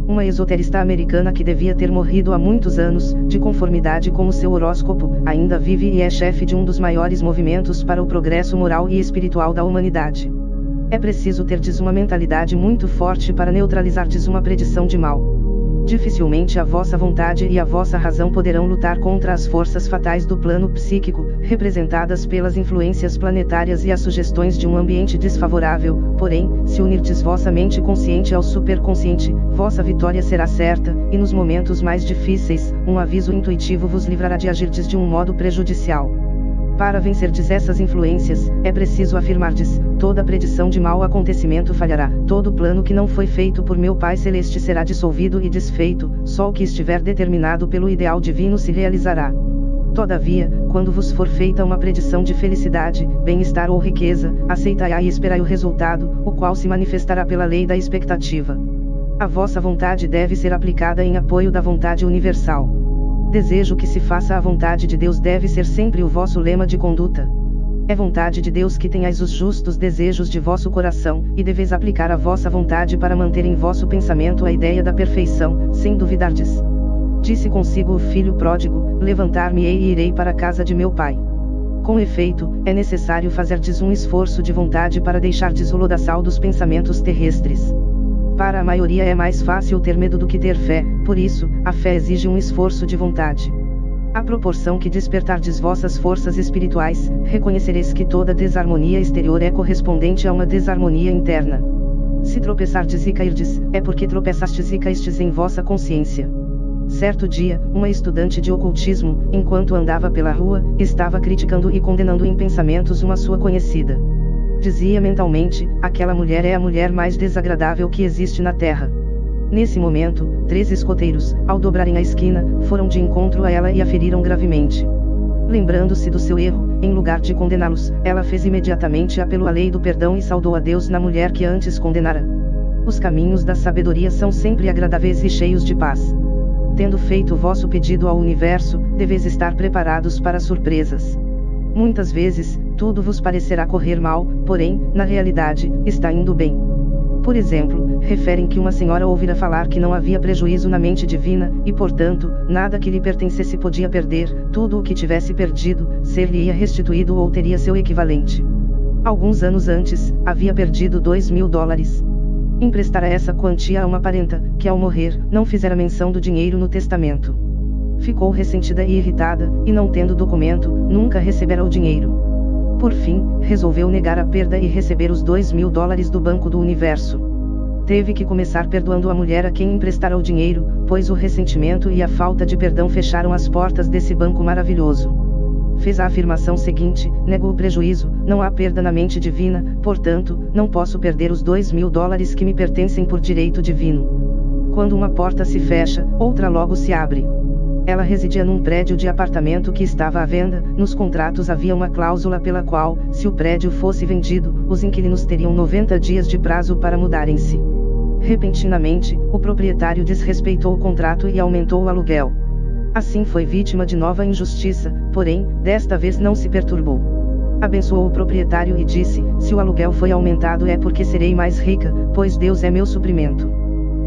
Uma esoterista americana que devia ter morrido há muitos anos, de conformidade com o seu horóscopo, ainda vive e é chefe de um dos maiores movimentos para o progresso moral e espiritual da humanidade. É preciso terdes uma mentalidade muito forte para neutralizardes uma predição de mal. Dificilmente a vossa vontade e a vossa razão poderão lutar contra as forças fatais do plano psíquico, representadas pelas influências planetárias e as sugestões de um ambiente desfavorável. Porém, se unirdes vossa mente consciente ao superconsciente, vossa vitória será certa, e nos momentos mais difíceis, um aviso intuitivo vos livrará de agirdes de um modo prejudicial. Para vencerdes essas influências, é preciso afirmardes: toda predição de mau acontecimento falhará, todo plano que não foi feito por meu Pai Celeste será dissolvido e desfeito, só o que estiver determinado pelo ideal divino se realizará. Todavia, quando vos for feita uma predição de felicidade, bem-estar ou riqueza, aceitai-a e esperai o resultado, o qual se manifestará pela lei da expectativa. A vossa vontade deve ser aplicada em apoio da vontade universal. Desejo que se faça a vontade de Deus deve ser sempre o vosso lema de conduta. É vontade de Deus que tenhais os justos desejos de vosso coração, e deveis aplicar a vossa vontade para manter em vosso pensamento a ideia da perfeição, sem duvidardes. Disse consigo o filho pródigo: levantar-me-ei e irei para a casa de meu pai. Com efeito, é necessário fazerdes um esforço de vontade para deixardes o lodaçal dos pensamentos terrestres. Para a maioria é mais fácil ter medo do que ter fé, por isso, a fé exige um esforço de vontade. À proporção que despertardes vossas forças espirituais, reconhecereis que toda desarmonia exterior é correspondente a uma desarmonia interna. Se tropeçardes e cairdes, é porque tropeçastes e caístes em vossa consciência. Certo dia, uma estudante de ocultismo, enquanto andava pela rua, estava criticando e condenando em pensamentos uma sua conhecida. Dizia mentalmente: aquela mulher é a mulher mais desagradável que existe na terra. Nesse momento, 3 escoteiros, ao dobrarem a esquina, foram de encontro a ela e a feriram gravemente. Lembrando-se do seu erro, em lugar de condená-los, ela fez imediatamente apelo à lei do perdão e saudou a Deus na mulher que antes condenara. Os caminhos da sabedoria são sempre agradáveis e cheios de paz. Tendo feito o vosso pedido ao universo, deveis estar preparados para surpresas. Muitas vezes, tudo vos parecerá correr mal, porém, na realidade, está indo bem. Por exemplo, referem que uma senhora ouvira falar que não havia prejuízo na mente divina, e portanto, nada que lhe pertencesse podia perder, tudo o que tivesse perdido, ser-lhe-ia restituído ou teria seu equivalente. Alguns anos antes, havia perdido $2.000. Emprestara essa quantia a uma parenta, que ao morrer, não fizera menção do dinheiro no testamento. Ficou ressentida e irritada, e não tendo documento, nunca recebera o dinheiro. Por fim, resolveu negar a perda e receber os $2.000 do Banco do Universo. Teve que começar perdoando a mulher a quem emprestara o dinheiro, pois o ressentimento e a falta de perdão fecharam as portas desse banco maravilhoso. Fez a afirmação seguinte: nego o prejuízo, não há perda na mente divina, portanto, não posso perder os $2.000 que me pertencem por direito divino. Quando uma porta se fecha, outra logo se abre. Ela residia num prédio de apartamento que estava à venda. Nos contratos havia uma cláusula pela qual, se o prédio fosse vendido, os inquilinos teriam 90 dias de prazo para mudarem-se. Repentinamente, o proprietário desrespeitou o contrato e aumentou o aluguel. Assim foi vítima de nova injustiça, porém, desta vez não se perturbou. Abençoou o proprietário e disse: se o aluguel foi aumentado é porque serei mais rica, pois Deus é meu suprimento.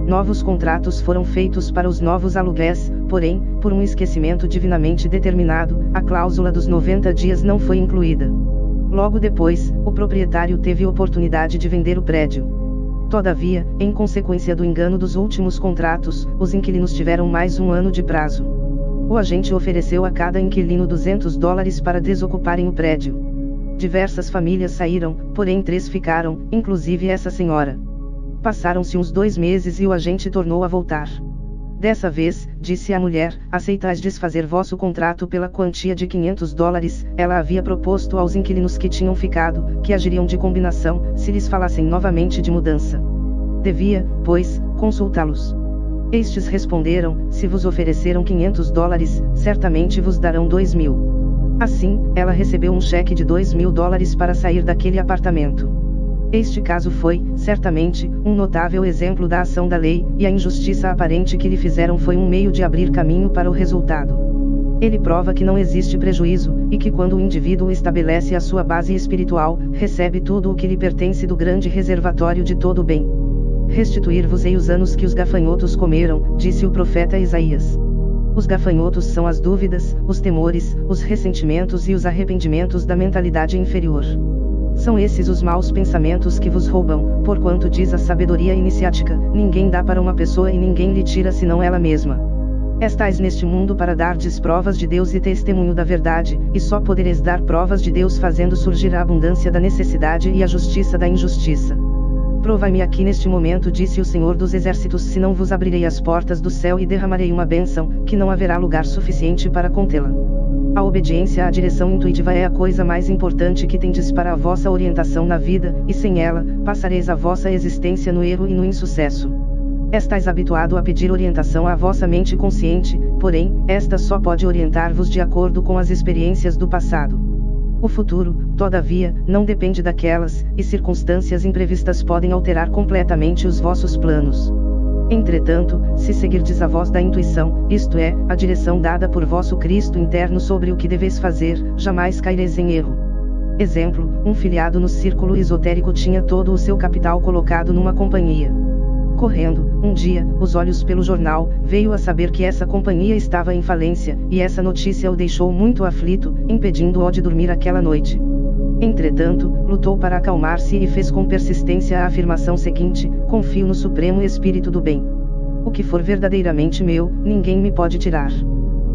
Novos contratos foram feitos para os novos aluguéis, porém, por um esquecimento divinamente determinado, a cláusula dos 90 dias não foi incluída. Logo depois, o proprietário teve oportunidade de vender o prédio. Todavia, em consequência do engano dos últimos contratos, os inquilinos tiveram mais um ano de prazo. O agente ofereceu a cada inquilino $200 para desocuparem o prédio. Diversas famílias saíram, porém 3 ficaram, inclusive essa senhora. Passaram-se uns 2 meses e o agente tornou a voltar. Dessa vez, disse a mulher: aceitais desfazer vosso contrato pela quantia de $500? Ela havia proposto aos inquilinos que tinham ficado, que agiriam de combinação, se lhes falassem novamente de mudança. Devia, pois, consultá-los. Estes responderam: se vos ofereceram $500, certamente vos darão 2.000. Assim, ela recebeu um cheque de $2.000 para sair daquele apartamento. Este caso foi, certamente, um notável exemplo da ação da lei, e a injustiça aparente que lhe fizeram foi um meio de abrir caminho para o resultado. Ele prova que não existe prejuízo, e que quando o indivíduo estabelece a sua base espiritual, recebe tudo o que lhe pertence do grande reservatório de todo o bem. Restituir-vos-ei os anos que os gafanhotos comeram, disse o profeta Isaías. Os gafanhotos são as dúvidas, os temores, os ressentimentos e os arrependimentos da mentalidade inferior. São esses os maus pensamentos que vos roubam, porquanto diz a sabedoria iniciática: ninguém dá para uma pessoa e ninguém lhe tira senão ela mesma. Estais neste mundo para dardes provas de Deus e testemunho da verdade, e só podereis dar provas de Deus fazendo surgir a abundância da necessidade e a justiça da injustiça. Provai-me aqui neste momento, disse o Senhor dos Exércitos, se não vos abrirei as portas do céu e derramarei uma bênção, que não haverá lugar suficiente para contê-la. A obediência à direção intuitiva é a coisa mais importante que tendes para a vossa orientação na vida, e sem ela, passareis a vossa existência no erro e no insucesso. Estais habituado a pedir orientação à vossa mente consciente, porém, esta só pode orientar-vos de acordo com as experiências do passado. O futuro, todavia, não depende daquelas, e circunstâncias imprevistas podem alterar completamente os vossos planos. Entretanto, se seguirdes a voz da intuição, isto é, a direção dada por vosso Cristo interno sobre o que deveis fazer, jamais caireis em erro. Exemplo: um filiado no círculo esotérico tinha todo o seu capital colocado numa companhia. Correndo, um dia, os olhos pelo jornal, veio a saber que essa companhia estava em falência, e essa notícia o deixou muito aflito, impedindo-o de dormir aquela noite. Entretanto, lutou para acalmar-se e fez com persistência a afirmação seguinte: confio no Supremo Espírito do Bem. O que for verdadeiramente meu, ninguém me pode tirar.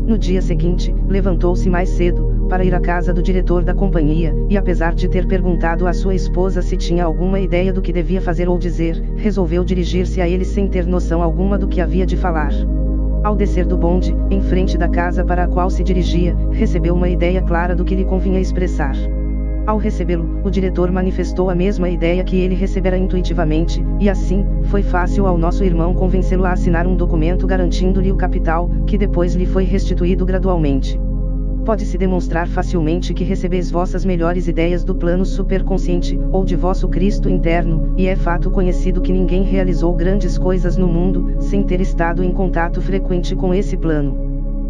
No dia seguinte, levantou-se mais cedo, para ir à casa do diretor da companhia, e apesar de ter perguntado à sua esposa se tinha alguma ideia do que devia fazer ou dizer, resolveu dirigir-se a ele sem ter noção alguma do que havia de falar. Ao descer do bonde, em frente da casa para a qual se dirigia, recebeu uma ideia clara do que lhe convinha expressar. Ao recebê-lo, o diretor manifestou a mesma ideia que ele recebera intuitivamente, e assim, foi fácil ao nosso irmão convencê-lo a assinar um documento garantindo-lhe o capital, que depois lhe foi restituído gradualmente. Pode-se demonstrar facilmente que recebeis vossas melhores ideias do plano superconsciente, ou de vosso Cristo interno, e é fato conhecido que ninguém realizou grandes coisas no mundo, sem ter estado em contato frequente com esse plano.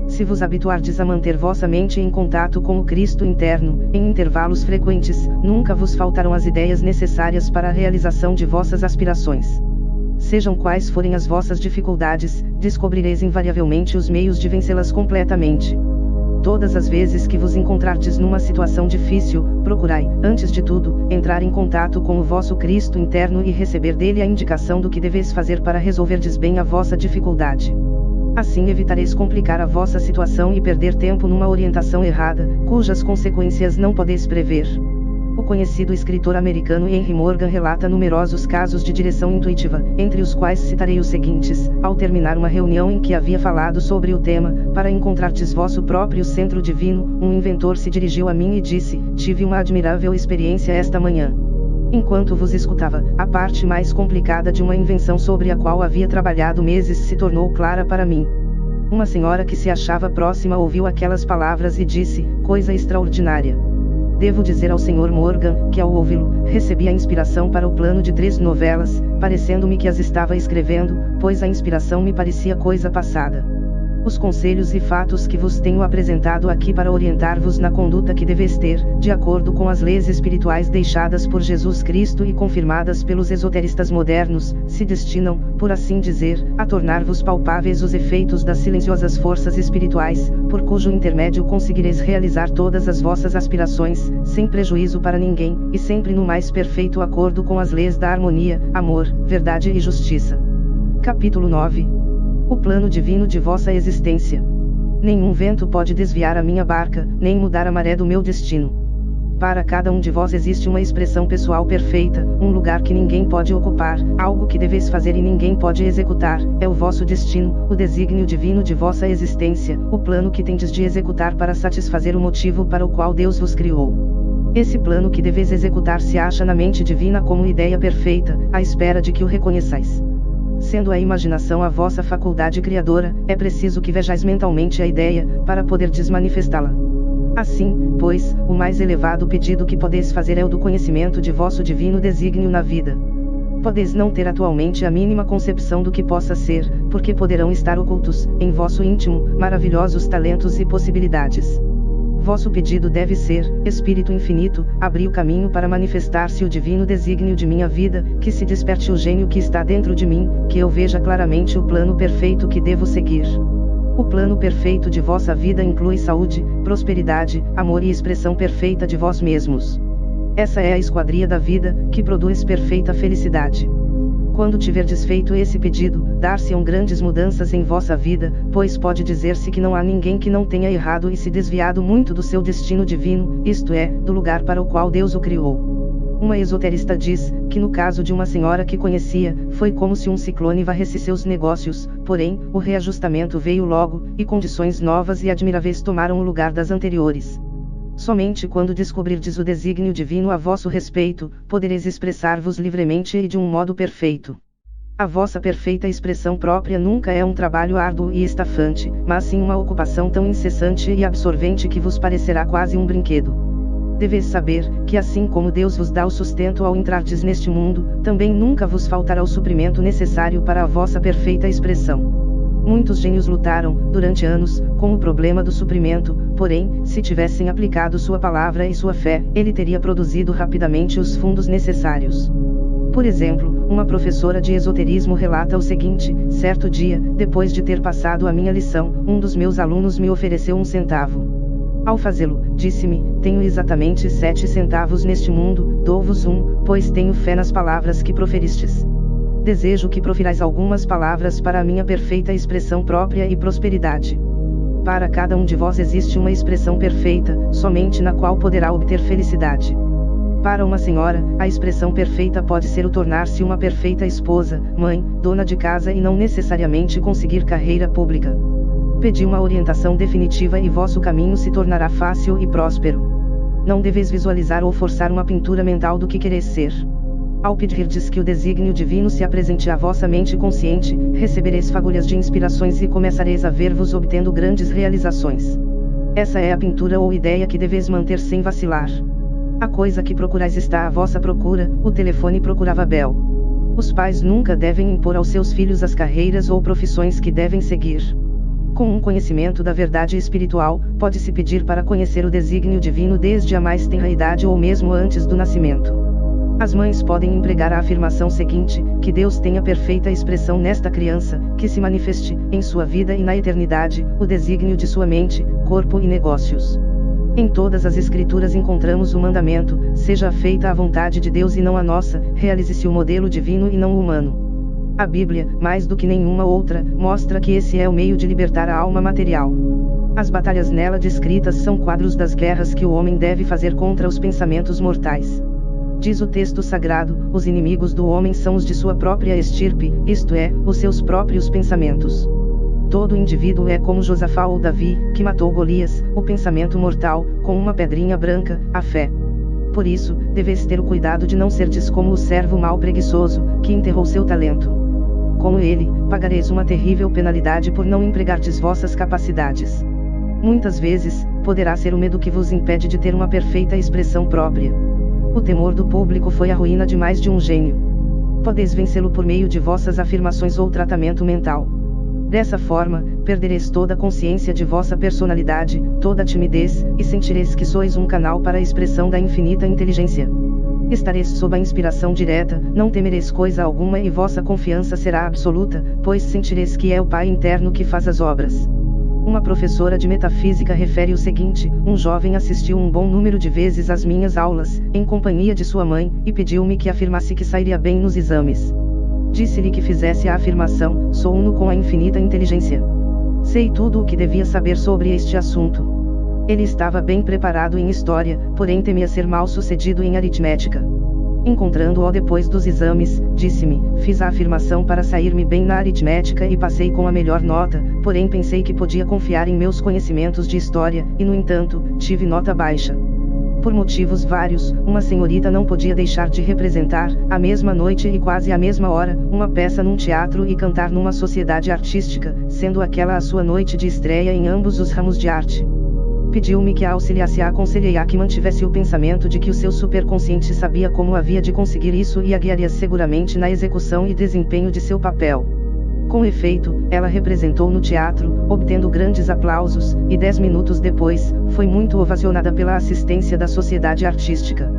Se vos habituardes a manter vossa mente em contato com o Cristo interno, em intervalos frequentes, nunca vos faltarão as ideias necessárias para a realização de vossas aspirações. Sejam quais forem as vossas dificuldades, descobrireis invariavelmente os meios de vencê-las completamente. Todas as vezes que vos encontrardes numa situação difícil, procurai, antes de tudo, entrar em contato com o vosso Cristo interno e receber dele a indicação do que deveis fazer para resolverdes bem a vossa dificuldade. Assim evitareis complicar a vossa situação e perder tempo numa orientação errada, cujas consequências não podeis prever. O conhecido escritor americano Henry Morgan relata numerosos casos de direção intuitiva, entre os quais citarei os seguintes. Ao terminar uma reunião em que havia falado sobre o tema, para encontrardes vosso próprio centro divino, um inventor se dirigiu a mim e disse: tive uma admirável experiência esta manhã. Enquanto vos escutava, a parte mais complicada de uma invenção sobre a qual havia trabalhado meses se tornou clara para mim. Uma senhora que se achava próxima ouviu aquelas palavras e disse: coisa extraordinária. Devo dizer ao Sr. Morgan, que ao ouvi-lo, recebi a inspiração para o plano de 3 novelas, parecendo-me que as estava escrevendo, pois a inspiração me parecia coisa passada. Os conselhos e fatos que vos tenho apresentado aqui para orientar-vos na conduta que deveis ter, de acordo com as leis espirituais deixadas por Jesus Cristo e confirmadas pelos esoteristas modernos, se destinam, por assim dizer, a tornar-vos palpáveis os efeitos das silenciosas forças espirituais, por cujo intermédio conseguireis realizar todas as vossas aspirações, sem prejuízo para ninguém, e sempre no mais perfeito acordo com as leis da harmonia, amor, verdade e justiça. Capítulo 9. O plano divino de vossa existência. Nenhum vento pode desviar a minha barca, nem mudar a maré do meu destino. Para cada um de vós existe uma expressão pessoal perfeita, um lugar que ninguém pode ocupar, algo que deveis fazer e ninguém pode executar, é o vosso destino, o desígnio divino de vossa existência, o plano que tendes de executar para satisfazer o motivo para o qual Deus vos criou. Esse plano que deveis executar se acha na mente divina como ideia perfeita, à espera de que o reconheçais. Sendo a imaginação a vossa faculdade criadora, é preciso que vejais mentalmente a ideia, para poderdes manifestá-la. Assim, pois, o mais elevado pedido que podeis fazer é o do conhecimento de vosso divino desígnio na vida. Podeis não ter atualmente a mínima concepção do que possa ser, porque poderão estar ocultos, em vosso íntimo, maravilhosos talentos e possibilidades. Vosso pedido deve ser: Espírito infinito, abri o caminho para manifestar-se o divino desígnio de minha vida, que se desperte o gênio que está dentro de mim, que eu veja claramente o plano perfeito que devo seguir. O plano perfeito de vossa vida inclui saúde, prosperidade, amor e expressão perfeita de vós mesmos. Essa é a esquadria da vida, que produz perfeita felicidade. Quando tiverdes feito esse pedido, dar-se-ão grandes mudanças em vossa vida, pois pode dizer-se que não há ninguém que não tenha errado e se desviado muito do seu destino divino, isto é, do lugar para o qual Deus o criou. Uma esoterista diz, que no caso de uma senhora que conhecia, foi como se um ciclone varresse seus negócios, porém, o reajustamento veio logo, e condições novas e admiráveis tomaram o lugar das anteriores. Somente quando descobrirdes o desígnio divino a vosso respeito, podereis expressar-vos livremente e de um modo perfeito. A vossa perfeita expressão própria nunca é um trabalho árduo e estafante, mas sim uma ocupação tão incessante e absorvente que vos parecerá quase um brinquedo. Deveis saber, que assim como Deus vos dá o sustento ao entrardes neste mundo, também nunca vos faltará o suprimento necessário para a vossa perfeita expressão. Muitos gênios lutaram, durante anos, com o problema do suprimento, porém, se tivessem aplicado sua palavra e sua fé, ele teria produzido rapidamente os fundos necessários. Por exemplo, uma professora de esoterismo relata o seguinte: certo dia, depois de ter passado a minha lição, um dos meus alunos me ofereceu 1 centavo. Ao fazê-lo, disse-me: tenho exatamente 7 centavos neste mundo, dou-vos 1, pois tenho fé nas palavras que proferistes. Desejo que profirais algumas palavras para a minha perfeita expressão própria e prosperidade. Para cada um de vós existe uma expressão perfeita, somente na qual poderá obter felicidade. Para uma senhora, a expressão perfeita pode ser o tornar-se uma perfeita esposa, mãe, dona de casa e não necessariamente conseguir carreira pública. Pedi uma orientação definitiva e vosso caminho se tornará fácil e próspero. Não deveis visualizar ou forçar uma pintura mental do que quereis ser. Ao pedirdes que o desígnio divino se apresente à vossa mente consciente, recebereis fagulhas de inspirações e começareis a ver-vos obtendo grandes realizações. Essa é a pintura ou ideia que deveis manter sem vacilar. A coisa que procurais está à vossa procura, o telefone procurava Bel. Os pais nunca devem impor aos seus filhos as carreiras ou profissões que devem seguir. Com um conhecimento da verdade espiritual, pode-se pedir para conhecer o desígnio divino desde a mais tenra idade ou mesmo antes do nascimento. As mães podem empregar a afirmação seguinte: que Deus tenha perfeita expressão nesta criança, que se manifeste, em sua vida e na eternidade, o desígnio de sua mente, corpo e negócios. Em todas as Escrituras encontramos o mandamento: seja feita a vontade de Deus e não a nossa, realize-se o modelo divino e não o humano. A Bíblia, mais do que nenhuma outra, mostra que esse é o meio de libertar a alma material. As batalhas nela descritas são quadros das guerras que o homem deve fazer contra os pensamentos mortais. Diz o texto sagrado: os inimigos do homem são os de sua própria estirpe, isto é, os seus próprios pensamentos. Todo indivíduo é como Josafá ou Davi, que matou Golias, o pensamento mortal, com uma pedrinha branca, a fé. Por isso, deveis ter o cuidado de não serdes como o servo mau preguiçoso, que enterrou seu talento. Como ele, pagareis uma terrível penalidade por não empregardes vossas capacidades. Muitas vezes, poderá ser o medo que vos impede de ter uma perfeita expressão própria. O temor do público foi a ruína de mais de um gênio. Podeis vencê-lo por meio de vossas afirmações ou tratamento mental. Dessa forma, perdereis toda a consciência de vossa personalidade, toda a timidez, e sentireis que sois um canal para a expressão da infinita inteligência. Estareis sob a inspiração direta, não temereis coisa alguma e vossa confiança será absoluta, pois sentireis que é o Pai interno que faz as obras. Uma professora de metafísica refere o seguinte: um jovem assistiu um bom número de vezes às minhas aulas, em companhia de sua mãe, e pediu-me que afirmasse que sairia bem nos exames. Disse-lhe que fizesse a afirmação: sou uno com a infinita inteligência. Sei tudo o que devia saber sobre este assunto. Ele estava bem preparado em história, porém temia ser mal sucedido em aritmética. Encontrando-o depois dos exames, disse-me: fiz a afirmação para sair-me bem na aritmética e passei com a melhor nota, porém pensei que podia confiar em meus conhecimentos de história, e no entanto, tive nota baixa. Por motivos vários, uma senhorita não podia deixar de representar, a mesma noite e quase à mesma hora, uma peça num teatro e cantar numa sociedade artística, sendo aquela a sua noite de estreia em ambos os ramos de arte. Pediu-me que a auxiliasse, a aconselhei-a que mantivesse o pensamento de que o seu superconsciente sabia como havia de conseguir isso e a guiaria seguramente na execução e desempenho de seu papel. Com efeito, ela representou no teatro, obtendo grandes aplausos, e 10 minutos depois, foi muito ovacionada pela assistência da sociedade artística.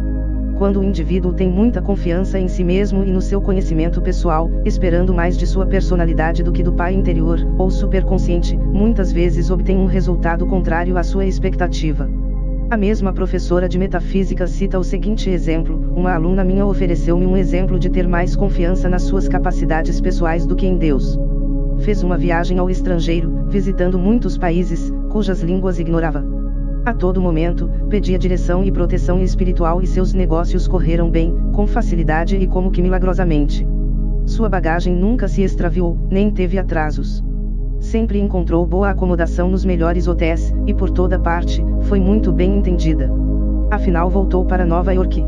Quando o indivíduo tem muita confiança em si mesmo e no seu conhecimento pessoal, esperando mais de sua personalidade do que do pai interior, ou superconsciente, muitas vezes obtém um resultado contrário à sua expectativa. A mesma professora de metafísica cita o seguinte exemplo: uma aluna minha ofereceu-me um exemplo de ter mais confiança nas suas capacidades pessoais do que em Deus. Fez uma viagem ao estrangeiro, visitando muitos países, cujas línguas ignorava. A todo momento, pedia direção e proteção espiritual e seus negócios correram bem, com facilidade e como que milagrosamente. Sua bagagem nunca se extraviou, nem teve atrasos. Sempre encontrou boa acomodação nos melhores hotéis, e por toda parte, foi muito bem entendida. Afinal voltou para Nova York.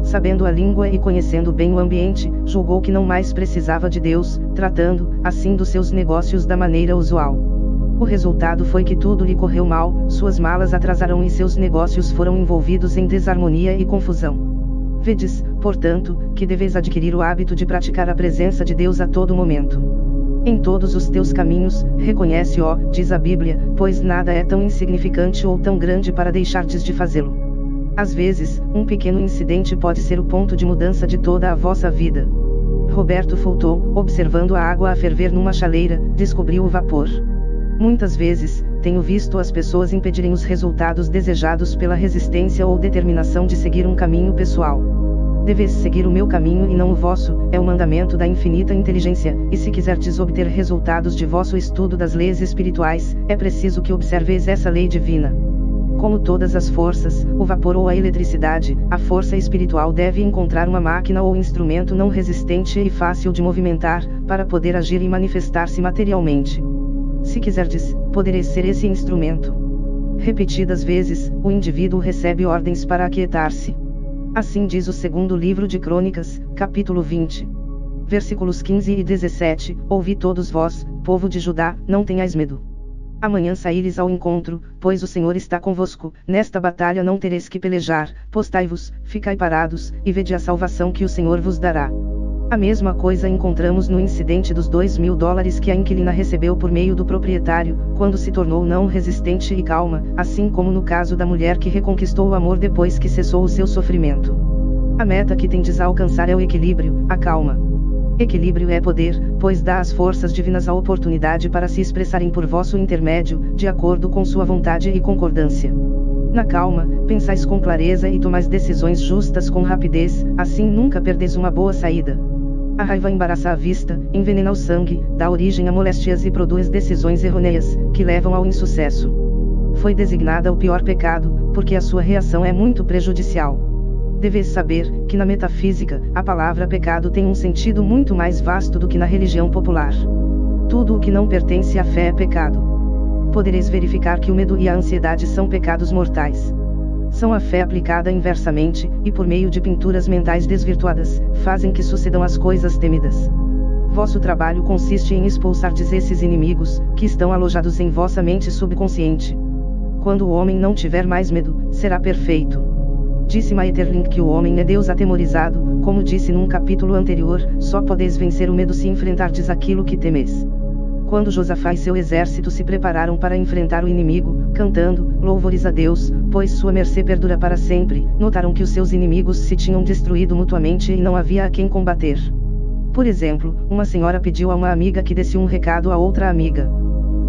Sabendo a língua e conhecendo bem o ambiente, julgou que não mais precisava de Deus, tratando, assim, dos seus negócios da maneira usual. O resultado foi que tudo lhe correu mal, suas malas atrasaram e seus negócios foram envolvidos em desarmonia e confusão. Vedes, portanto, que deveis adquirir o hábito de praticar a presença de Deus a todo momento. Em todos os teus caminhos, reconhece-o, diz a Bíblia, pois nada é tão insignificante ou tão grande para deixardes de fazê-lo. Às vezes, um pequeno incidente pode ser o ponto de mudança de toda a vossa vida. Roberto Fulton, observando a água a ferver numa chaleira, descobriu o vapor. Muitas vezes, tenho visto as pessoas impedirem os resultados desejados pela resistência ou determinação de seguir um caminho pessoal. Deveis seguir o meu caminho e não o vosso, é o mandamento da infinita inteligência, e se quiserdes obter resultados de vosso estudo das leis espirituais, é preciso que observeis essa lei divina. Como todas as forças, o vapor ou a eletricidade, a força espiritual deve encontrar uma máquina ou instrumento não resistente e fácil de movimentar, para poder agir e manifestar-se materialmente. Se quiserdes, podereis ser esse instrumento. Repetidas vezes, o indivíduo recebe ordens para aquietar-se. Assim diz o segundo livro de Crônicas, capítulo 20. Versículos 15 e 17, ouvi todos vós, povo de Judá, não tenhais medo. Amanhã saíres ao encontro, pois o Senhor está convosco, nesta batalha não tereis que pelejar, postai-vos, ficai parados, e vede a salvação que o Senhor vos dará. A mesma coisa encontramos no incidente dos $2.000 que a inquilina recebeu por meio do proprietário, quando se tornou não resistente e calma, assim como no caso da mulher que reconquistou o amor depois que cessou o seu sofrimento. A meta que tendes a alcançar é o equilíbrio, a calma. Equilíbrio é poder, pois dá às forças divinas a oportunidade para se expressarem por vosso intermédio, de acordo com sua vontade e concordância. Na calma, pensais com clareza e tomais decisões justas com rapidez, assim nunca perdeis uma boa saída. A raiva embaraça a vista, envenena o sangue, dá origem a moléstias e produz decisões errôneas, que levam ao insucesso. Foi designada o pior pecado, porque a sua reação é muito prejudicial. Deveis saber, que na metafísica, a palavra pecado tem um sentido muito mais vasto do que na religião popular. Tudo o que não pertence à fé é pecado. Podereis verificar que o medo e a ansiedade são pecados mortais. São a fé aplicada inversamente, e por meio de pinturas mentais desvirtuadas, fazem que sucedam as coisas temidas. Vosso trabalho consiste em expulsardes esses inimigos, que estão alojados em vossa mente subconsciente. Quando o homem não tiver mais medo, será perfeito. Disse Maeterlinck que o homem é Deus atemorizado, como disse num capítulo anterior, só podeis vencer o medo se enfrentardes aquilo que temeis. Quando Josafá e seu exército se prepararam para enfrentar o inimigo, cantando, louvores a Deus, pois sua mercê perdura para sempre, notaram que os seus inimigos se tinham destruído mutuamente e não havia a quem combater. Por exemplo, uma senhora pediu a uma amiga que desse um recado a outra amiga.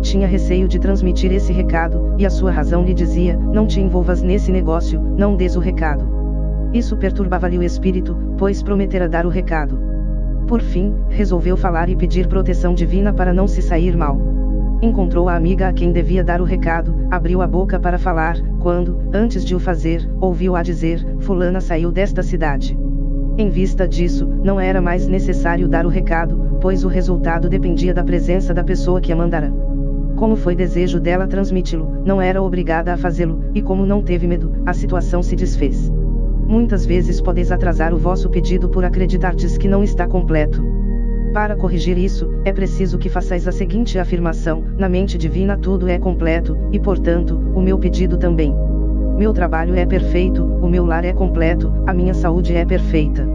Tinha receio de transmitir esse recado, e a sua razão lhe dizia, não te envolvas nesse negócio, não des o recado. Isso perturbava-lhe o espírito, pois prometera dar o recado. Por fim, resolveu falar e pedir proteção divina para não se sair mal. Encontrou a amiga a quem devia dar o recado, abriu a boca para falar, quando, antes de o fazer, ouviu-a dizer, fulana saiu desta cidade. Em vista disso, não era mais necessário dar o recado, pois o resultado dependia da presença da pessoa que a mandara. Como foi desejo dela transmiti-lo, não era obrigada a fazê-lo, e como não teve medo, a situação se desfez. Muitas vezes podeis atrasar o vosso pedido por acreditardes que não está completo. Para corrigir isso, é preciso que façais a seguinte afirmação: na mente divina tudo é completo, e portanto, o meu pedido também. Meu trabalho é perfeito, o meu lar é completo, a minha saúde é perfeita.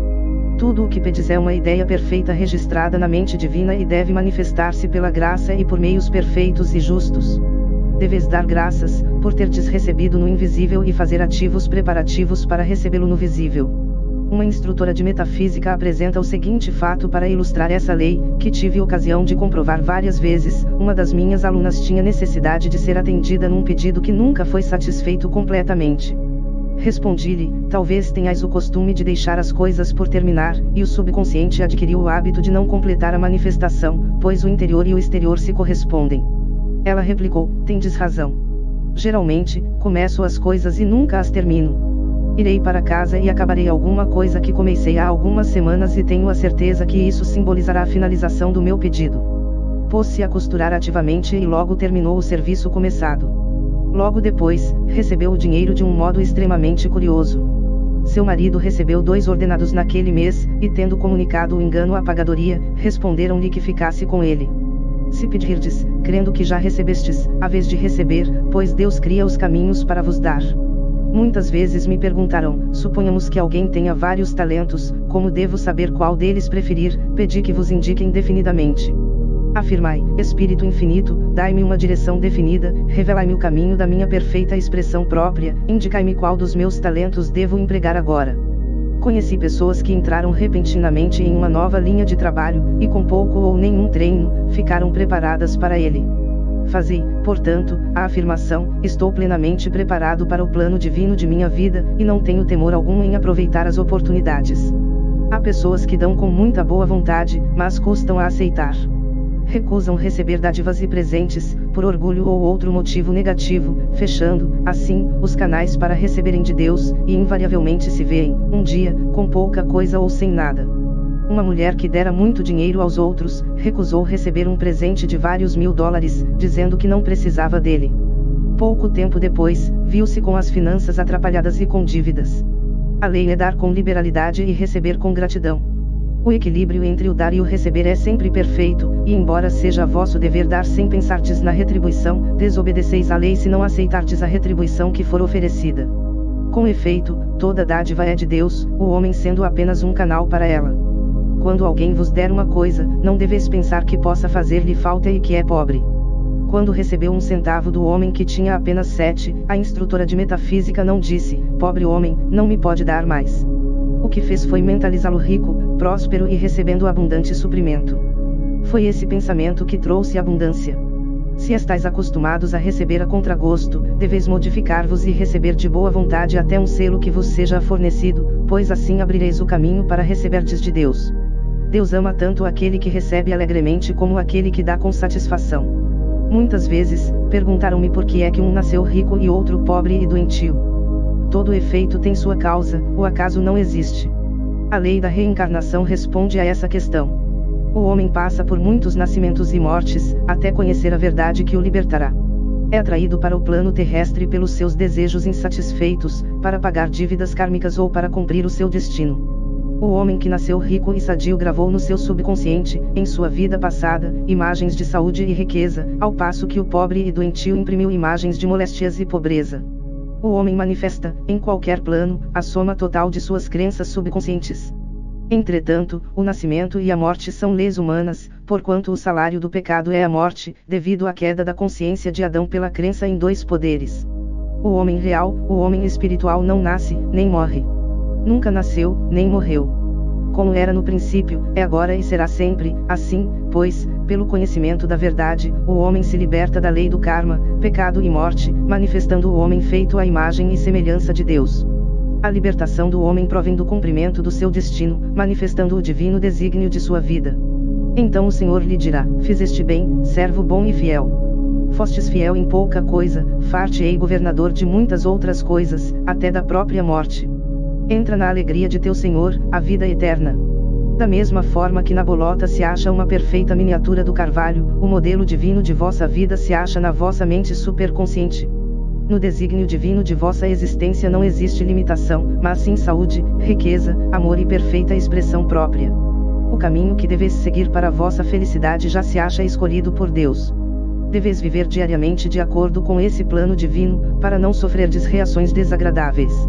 Tudo o que pedes é uma ideia perfeita registrada na mente divina e deve manifestar-se pela graça e por meios perfeitos e justos. Deveis dar graças, por terdes recebido no invisível e fazer ativos preparativos para recebê-lo no visível. Uma instrutora de metafísica apresenta o seguinte fato para ilustrar essa lei, que tive ocasião de comprovar várias vezes. Uma das minhas alunas tinha necessidade de ser atendida num pedido que nunca foi satisfeito completamente. Respondi-lhe, talvez tenhais o costume de deixar as coisas por terminar, e o subconsciente adquiriu o hábito de não completar a manifestação, pois o interior e o exterior se correspondem. Ela replicou, tendes razão. Geralmente, começo as coisas e nunca as termino. Irei para casa e acabarei alguma coisa que comecei há algumas semanas e tenho a certeza que isso simbolizará a finalização do meu pedido. Pôs-se a costurar ativamente e logo terminou o serviço começado. Logo depois, recebeu o dinheiro de um modo extremamente curioso. Seu marido recebeu 2 ordenados naquele mês, e tendo comunicado o engano à pagadoria, responderam-lhe que ficasse com ele. Se pedirdes, crendo que já recebestes, a vez de receber, pois Deus cria os caminhos para vos dar. Muitas vezes me perguntaram, suponhamos que alguém tenha vários talentos, como devo saber qual deles preferir? Pedi que vos indiquem definidamente. Afirmai, Espírito Infinito, dai-me uma direção definida, revelai-me o caminho da minha perfeita expressão própria, indicai-me qual dos meus talentos devo empregar agora. Conheci pessoas que entraram repentinamente em uma nova linha de trabalho, e com pouco ou nenhum treino, ficaram preparadas para ele. Fazei, portanto, a afirmação, estou plenamente preparado para o plano divino de minha vida, e não tenho temor algum em aproveitar as oportunidades. Há pessoas que dão com muita boa vontade, mas custam a aceitar. Recusam receber dádivas e presentes, por orgulho ou outro motivo negativo, fechando, assim, os canais para receberem de Deus, e invariavelmente se veem, um dia, com pouca coisa ou sem nada. Uma mulher que dera muito dinheiro aos outros, recusou receber um presente de vários $1000, dizendo que não precisava dele. Pouco tempo depois, viu-se com as finanças atrapalhadas e com dívidas. A lei é dar com liberalidade e receber com gratidão. O equilíbrio entre o dar e o receber é sempre perfeito, e embora seja vosso dever dar sem pensardes na retribuição, desobedeceis à lei se não aceitardes a retribuição que for oferecida. Com efeito, toda dádiva é de Deus, o homem sendo apenas um canal para ela. Quando alguém vos der uma coisa, não deveis pensar que possa fazer-lhe falta e que é pobre. Quando recebeu 1 centavo do homem que tinha apenas 7, a instrutora de metafísica não disse, pobre homem, não me pode dar mais. O que fez foi mentalizá-lo rico, próspero e recebendo abundante suprimento. Foi esse pensamento que trouxe abundância. Se estáis acostumados a receber a contragosto, deveis modificar-vos e receber de boa vontade até um selo que vos seja fornecido, pois assim abrireis o caminho para receberdes de Deus. Deus ama tanto aquele que recebe alegremente como aquele que dá com satisfação. Muitas vezes, perguntaram-me por que é que um nasceu rico e outro pobre e doentio. Todo efeito tem sua causa, o acaso não existe. A lei da reencarnação responde a essa questão. O homem passa por muitos nascimentos e mortes, até conhecer a verdade que o libertará. É atraído para o plano terrestre pelos seus desejos insatisfeitos, para pagar dívidas kármicas ou para cumprir o seu destino. O homem que nasceu rico e sadio gravou no seu subconsciente, em sua vida passada, imagens de saúde e riqueza, ao passo que o pobre e doentio imprimiu imagens de moléstias e pobreza. O homem manifesta, em qualquer plano, a soma total de suas crenças subconscientes. Entretanto, o nascimento e a morte são leis humanas, porquanto o salário do pecado é a morte, devido à queda da consciência de Adão pela crença em 2 poderes. O homem real, o homem espiritual não nasce, nem morre. Nunca nasceu, nem morreu. Como era no princípio, é agora e será sempre, assim, pois, pelo conhecimento da verdade, o homem se liberta da lei do karma, pecado e morte, manifestando o homem feito à imagem e semelhança de Deus. A libertação do homem provém do cumprimento do seu destino, manifestando o divino desígnio de sua vida. Então o Senhor lhe dirá, fizeste bem, servo bom e fiel. Fostes fiel em pouca coisa, far-te-ei governador de muitas outras coisas, até da própria morte. Entra na alegria de teu Senhor, a vida eterna. Da mesma forma que na bolota se acha uma perfeita miniatura do carvalho, o modelo divino de vossa vida se acha na vossa mente superconsciente. No desígnio divino de vossa existência não existe limitação, mas sim saúde, riqueza, amor e perfeita expressão própria. O caminho que deveis seguir para a vossa felicidade já se acha escolhido por Deus. Deveis viver diariamente de acordo com esse plano divino, para não sofrerdes reações desagradáveis.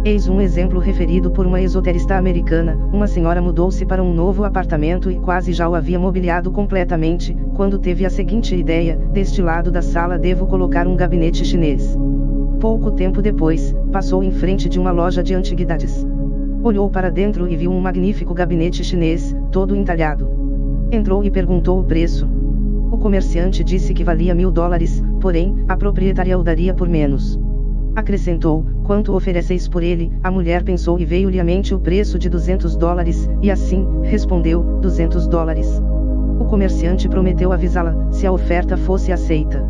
Eis um exemplo referido por uma esoterista americana. Uma senhora mudou-se para um novo apartamento e quase já o havia mobiliado completamente, quando teve a seguinte ideia: deste lado da sala devo colocar um gabinete chinês. Pouco tempo depois, passou em frente de uma loja de antiguidades. Olhou para dentro e viu um magnífico gabinete chinês, todo entalhado. Entrou e perguntou o preço. O comerciante disse que valia $1000, porém, a proprietária o daria por menos. Acrescentou, quanto ofereceis por ele? A mulher pensou e veio-lhe à mente o preço de $200, e assim, respondeu, $200. O comerciante prometeu avisá-la, se a oferta fosse aceita.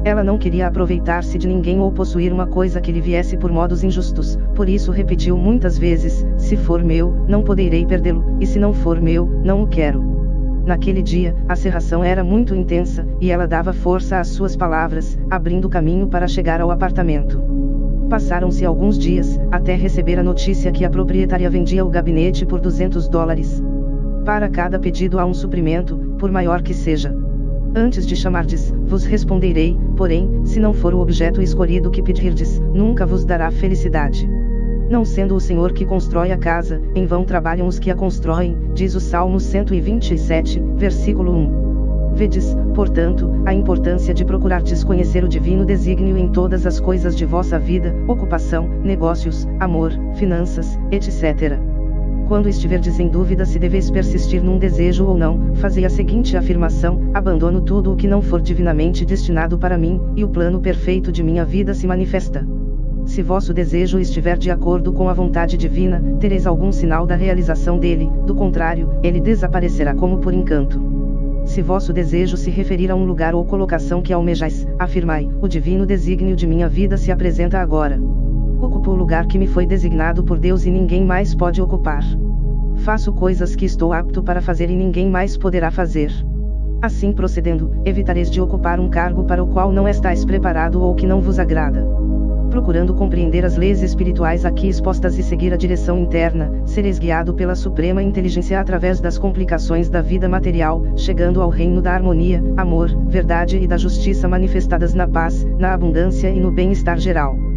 Ela não queria aproveitar-se de ninguém ou possuir uma coisa que lhe viesse por modos injustos, por isso repetiu muitas vezes, se for meu, não poderei perdê-lo, e se não for meu, não o quero. Naquele dia, a cerração era muito intensa, e ela dava força às suas palavras, abrindo caminho para chegar ao apartamento. Passaram-se alguns dias, até receber a notícia que a proprietária vendia o gabinete por $200. Para cada pedido há um suprimento, por maior que seja. Antes de chamardes, vos responderei, porém, se não for o objeto escolhido que pedirdes, nunca vos dará felicidade. Não sendo o Senhor que constrói a casa, em vão trabalham os que a constroem, diz o Salmo 127, versículo 1. Vedes, portanto, a importância de procurardes conhecer o divino desígnio em todas as coisas de vossa vida, ocupação, negócios, amor, finanças, etc. Quando estiverdes em dúvida se deveis persistir num desejo ou não, fazei a seguinte afirmação: abandono tudo o que não for divinamente destinado para mim, e o plano perfeito de minha vida se manifesta. Se vosso desejo estiver de acordo com a vontade divina, tereis algum sinal da realização dele, do contrário, ele desaparecerá como por encanto. Se vosso desejo se referir a um lugar ou colocação que almejais, afirmai, o divino desígnio de minha vida se apresenta agora. Ocupo o lugar que me foi designado por Deus e ninguém mais pode ocupar. Faço coisas que estou apto para fazer e ninguém mais poderá fazer. Assim procedendo, evitareis de ocupar um cargo para o qual não estáis preparado ou que não vos agrada. procurando compreender as leis espirituais aqui expostas e seguir a direção interna, sereis guiado pela suprema inteligência através das complicações da vida material, chegando ao reino da harmonia, amor, verdade e da justiça manifestadas na paz, na abundância e no bem-estar geral.